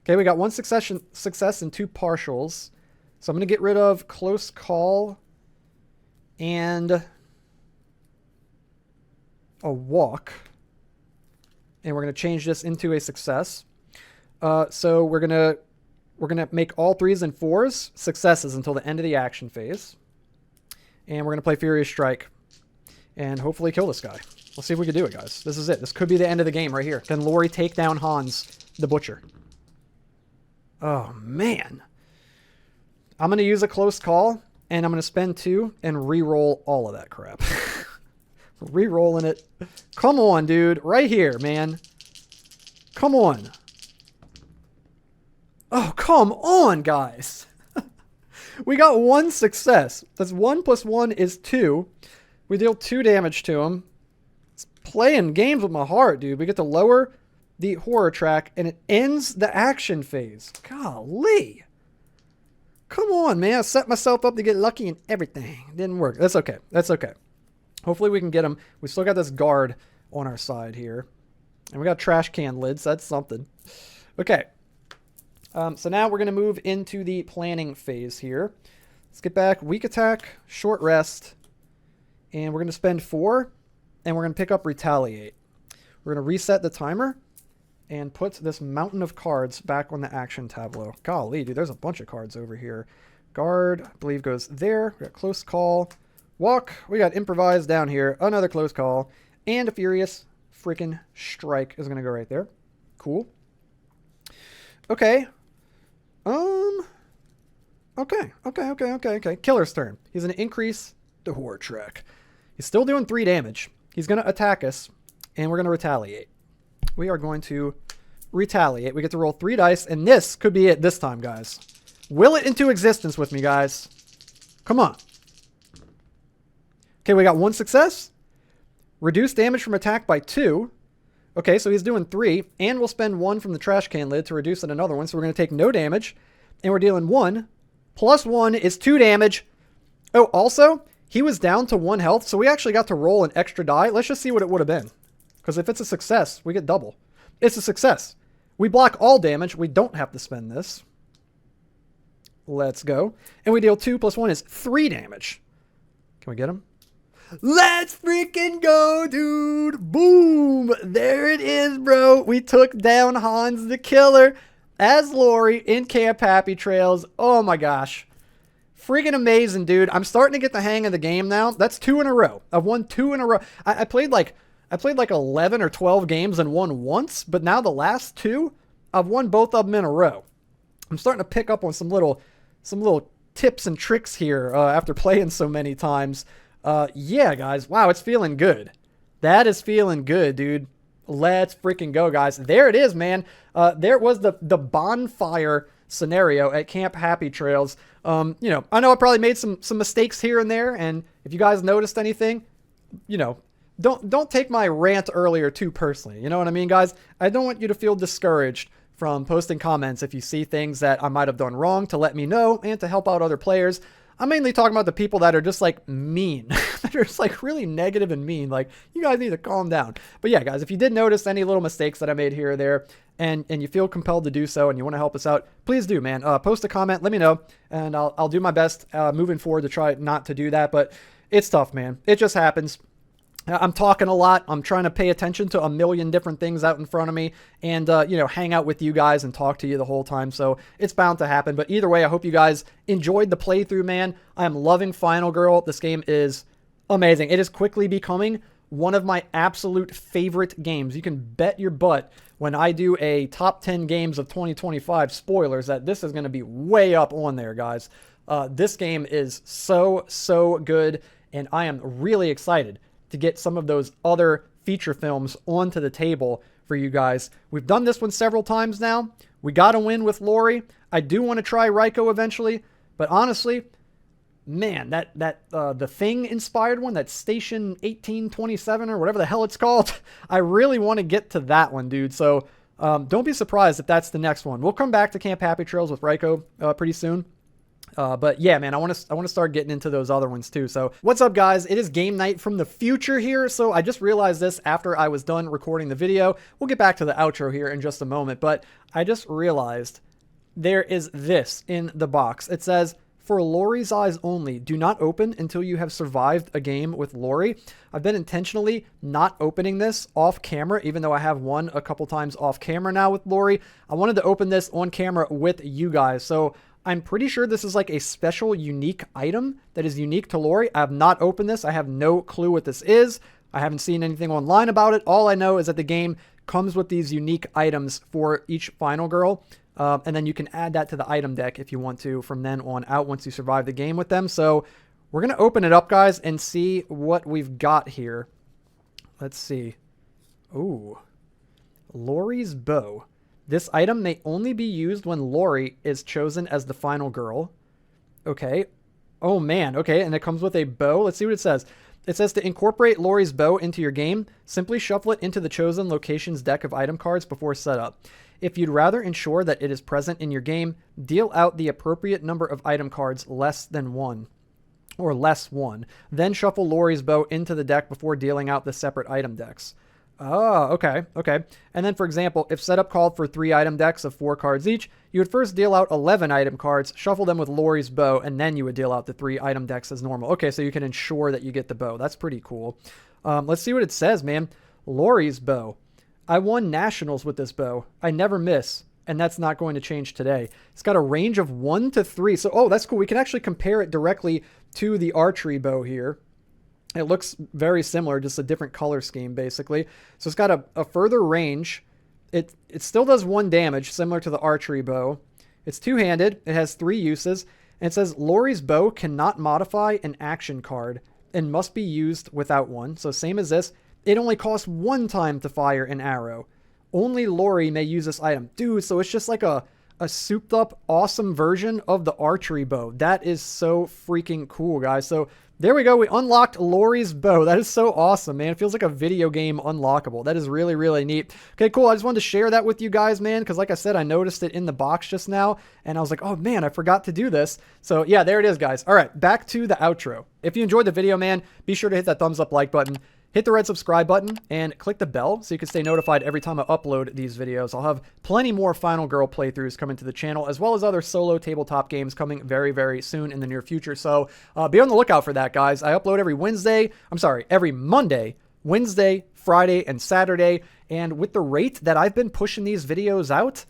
Okay, we got 1 success and 2 partials. So I'm going to get rid of Close Call and a Walk. And we're going to change this into a success. So we're going to make all 3s and 4s successes until the end of the action phase. And we're going to play Furious Strike and hopefully kill this guy. Let's see if we can do it, guys. This is it. This could be the end of the game right here. Can Laurie take down Hans the Butcher? Oh, man. I'm going to use a close call, and I'm going to spend 2 and re-roll all of that crap. Re-rolling it. Come on, dude. Right here, man. Come on. Oh, come on, guys. We got 1 success. That's 1 plus 1 is 2. We deal 2 damage to him. It's playing games with my heart, dude. We get to lower the horror track, and it ends the action phase. Golly. Come on, man. I set myself up to get lucky and everything. Didn't work. That's okay. That's okay. Hopefully we can get him. We still got this guard on our side here. And we got trash can lids. That's something. Okay. So now we're going to move into the planning phase here. Let's get back. Weak attack, short rest. And we're going to spend 4. And we're going to pick up Retaliate. We're going to reset the timer. And put this mountain of cards back on the action tableau. Golly, dude, there's a bunch of cards over here. Guard, I believe, goes there. We got Close Call. Walk. We got Improvise down here. Another Close Call. And a Furious freaking Strike is going to go right there. Cool. Okay. Okay. Killer's turn. He's going to increase the horror track. He's still doing 3 damage. He's going to attack us. And we're going to retaliate. We are going to retaliate. We get to roll 3 dice, and this could be it this time, guys. Will it into existence with me, guys. Come on. Okay, we got 1 success. Reduce damage from attack by 2. Okay, so he's doing 3, and we'll spend 1 from the trash can lid to reduce it another one, so we're going to take no damage, and we're dealing 1. Plus 1 is 2 damage. Oh, also, he was down to 1 health, so we actually got to roll an extra die. Let's just see what it would have been. Because if it's a success, we get double. It's a success. We block all damage. We don't have to spend this. Let's go. And we deal 2 plus 1 is 3 damage. Can we get him? Let's freaking go, dude. Boom. There it is, bro. We took down Hans the Killer as Laurie in Camp Happy Trails. Oh my gosh. Freaking amazing, dude. I'm starting to get the hang of the game now. That's 2 in a row. I've won 2 in a row. I played like 11 or 12 games and won once, but now the last 2, I've won both of them in a row. I'm starting to pick up on some little tips and tricks here after playing so many times. Yeah, guys. Wow, it's feeling good. That is feeling good, dude. Let's freaking go, guys. There it is, man. There was the bonfire scenario at Camp Happy Trails. You know, I know I probably made some mistakes here and there, and if you guys noticed anything, you know, don't take my rant earlier too personally. You know what I mean, guys? I don't want you to feel discouraged from posting comments if you see things that I might have done wrong, to let me know and to help out other players. I'm mainly talking about the people that are just like mean. They're just like really negative and mean. Like, you guys need to calm down. But yeah, guys, if you did notice any little mistakes that I made here or there, and you feel compelled to do so and you want to help us out, please do, man. Post a comment, let me know, and I'll do my best moving forward to try not to do that. But it's tough, man. It just happens. I'm talking a lot. I'm trying to pay attention to a million different things out in front of me and, you know, hang out with you guys and talk to you the whole time. So it's bound to happen. But either way, I hope you guys enjoyed the playthrough, man. I am loving Final Girl. This game is amazing. It is quickly becoming one of my absolute favorite games. You can bet your butt when I do a top 10 games of 2025 spoilers that this is going to be way up on there, guys. This game is so good, and I am really excited to get some of those other feature films onto the table for you guys. We've done this one several times now. We got to win with Laurie. I do want to try Ryko eventually, but honestly, man, the Thing inspired one, that Station 1827 or whatever the hell it's called, I really want to get to that one, dude. So don't be surprised if that's the next one. We'll come back to Camp Happy Trails with Ryko pretty soon. But yeah, man, I want to start getting into those other ones too. So what's up, guys? It is game night from the future here. So I just realized this after I was done recording the video. We'll get back to the outro here in just a moment, but I just realized there is this in the box. It says, "For Laurie's eyes only, do not open until you have survived a game with Laurie." I've been intentionally not opening this off camera, even though I have won a couple times off camera now with Laurie. I wanted to open this on camera with you guys. So I'm pretty sure this is like a special unique item that is unique to Laurie. I have not opened this. I have no clue what this is. I haven't seen anything online about it. All I know is that the game comes with these unique items for each Final Girl. And then you can add that to the item deck if you want to from then on out once you survive the game with them. So we're going to open it up, guys, and see what we've got here. Let's see. Ooh. Laurie's bow. This item may only be used when Laurie is chosen as the final girl. Okay. Oh, man. Okay, and it comes with a bow. Let's see what it says. It says to incorporate Laurie's bow into your game, simply shuffle it into the chosen location's deck of item cards before setup. If you'd rather ensure that it is present in your game, deal out the appropriate number of item cards less than one. Or less one. Then shuffle Laurie's bow into the deck before dealing out the separate item decks. Oh, okay, okay. And then, for example, if setup called for 3 item decks of 4 cards each, you would first deal out 11 item cards, shuffle them with Laurie's bow, and then you would deal out the 3 item decks as normal. Okay, so you can ensure that you get the bow. That's pretty cool. Let's see what it says, man. Laurie's bow. I won nationals with this bow. I never miss, and that's not going to change today. It's got a range of 1 to 3. So, oh, that's cool. We can actually compare it directly to the archery bow here. It looks very similar, just a different color scheme, basically. So it's got a further range. It still does 1 damage, similar to the archery bow. It's 2-handed. It has 3 uses. And it says, Laurie's bow cannot modify an action card and must be used without one. So same as this. It only costs 1 time to fire an arrow. Only Laurie may use this item. Dude, so it's just like a souped up, awesome version of the archery bow. That is so freaking cool, guys. So there we go. We unlocked Laurie's bow. That is so awesome, man. It feels like a video game unlockable. That is really, really neat. Okay, cool. I just wanted to share that with you guys, man, because like I said, I noticed it in the box just now, and I was like, oh, man, I forgot to do this. So, yeah, there it is, guys. All right, back to the outro. If you enjoyed the video, man, be sure to hit that thumbs up like button. Hit the red subscribe button and click the bell so you can stay notified every time I upload these videos. I'll have plenty more Final Girl playthroughs coming to the channel, as well as other solo tabletop games coming very, very soon in the near future. So be on the lookout for that, guys. I upload every Monday, Wednesday, Friday, and Saturday. And with the rate that I've been pushing these videos out,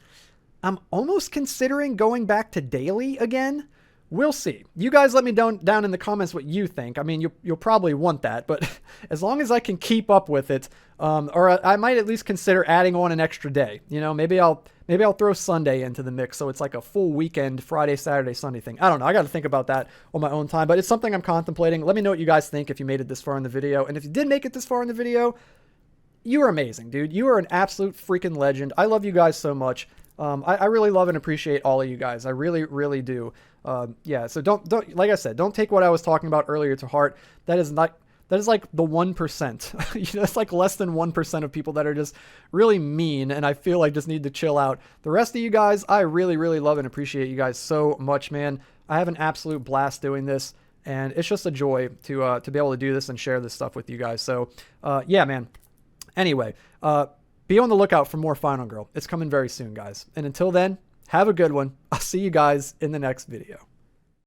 I'm almost considering going back to daily again, we'll see. You guys let me down in the comments what you think. I mean, you'll probably want that, but as long as I can keep up with it, or I might at least consider adding on an extra day. You know, maybe I'll throw Sunday into the mix, so it's like a full weekend, Friday, Saturday, Sunday thing. I don't know. I got to think about that on my own time, but it's something I'm contemplating. Let me know what you guys think if you made it this far in the video, and if you did make it this far in the video, you are amazing, dude. You are an absolute freaking legend. I love you guys so much. I really love and appreciate all of you guys. I really, really do. Yeah, so don't, like I said, don't take what I was talking about earlier to heart. That is like the 1%. You know, it's like less than 1% of people that are just really mean, and I feel like just need to chill out. The rest of you guys, I really, really love and appreciate you guys so much, man. I have an absolute blast doing this, and it's just a joy to be able to do this and share this stuff with you guys. So, yeah, man. Anyway, be on the lookout for more Final Girl. It's coming very soon, guys. And until then, have a good one. I'll see you guys in the next video.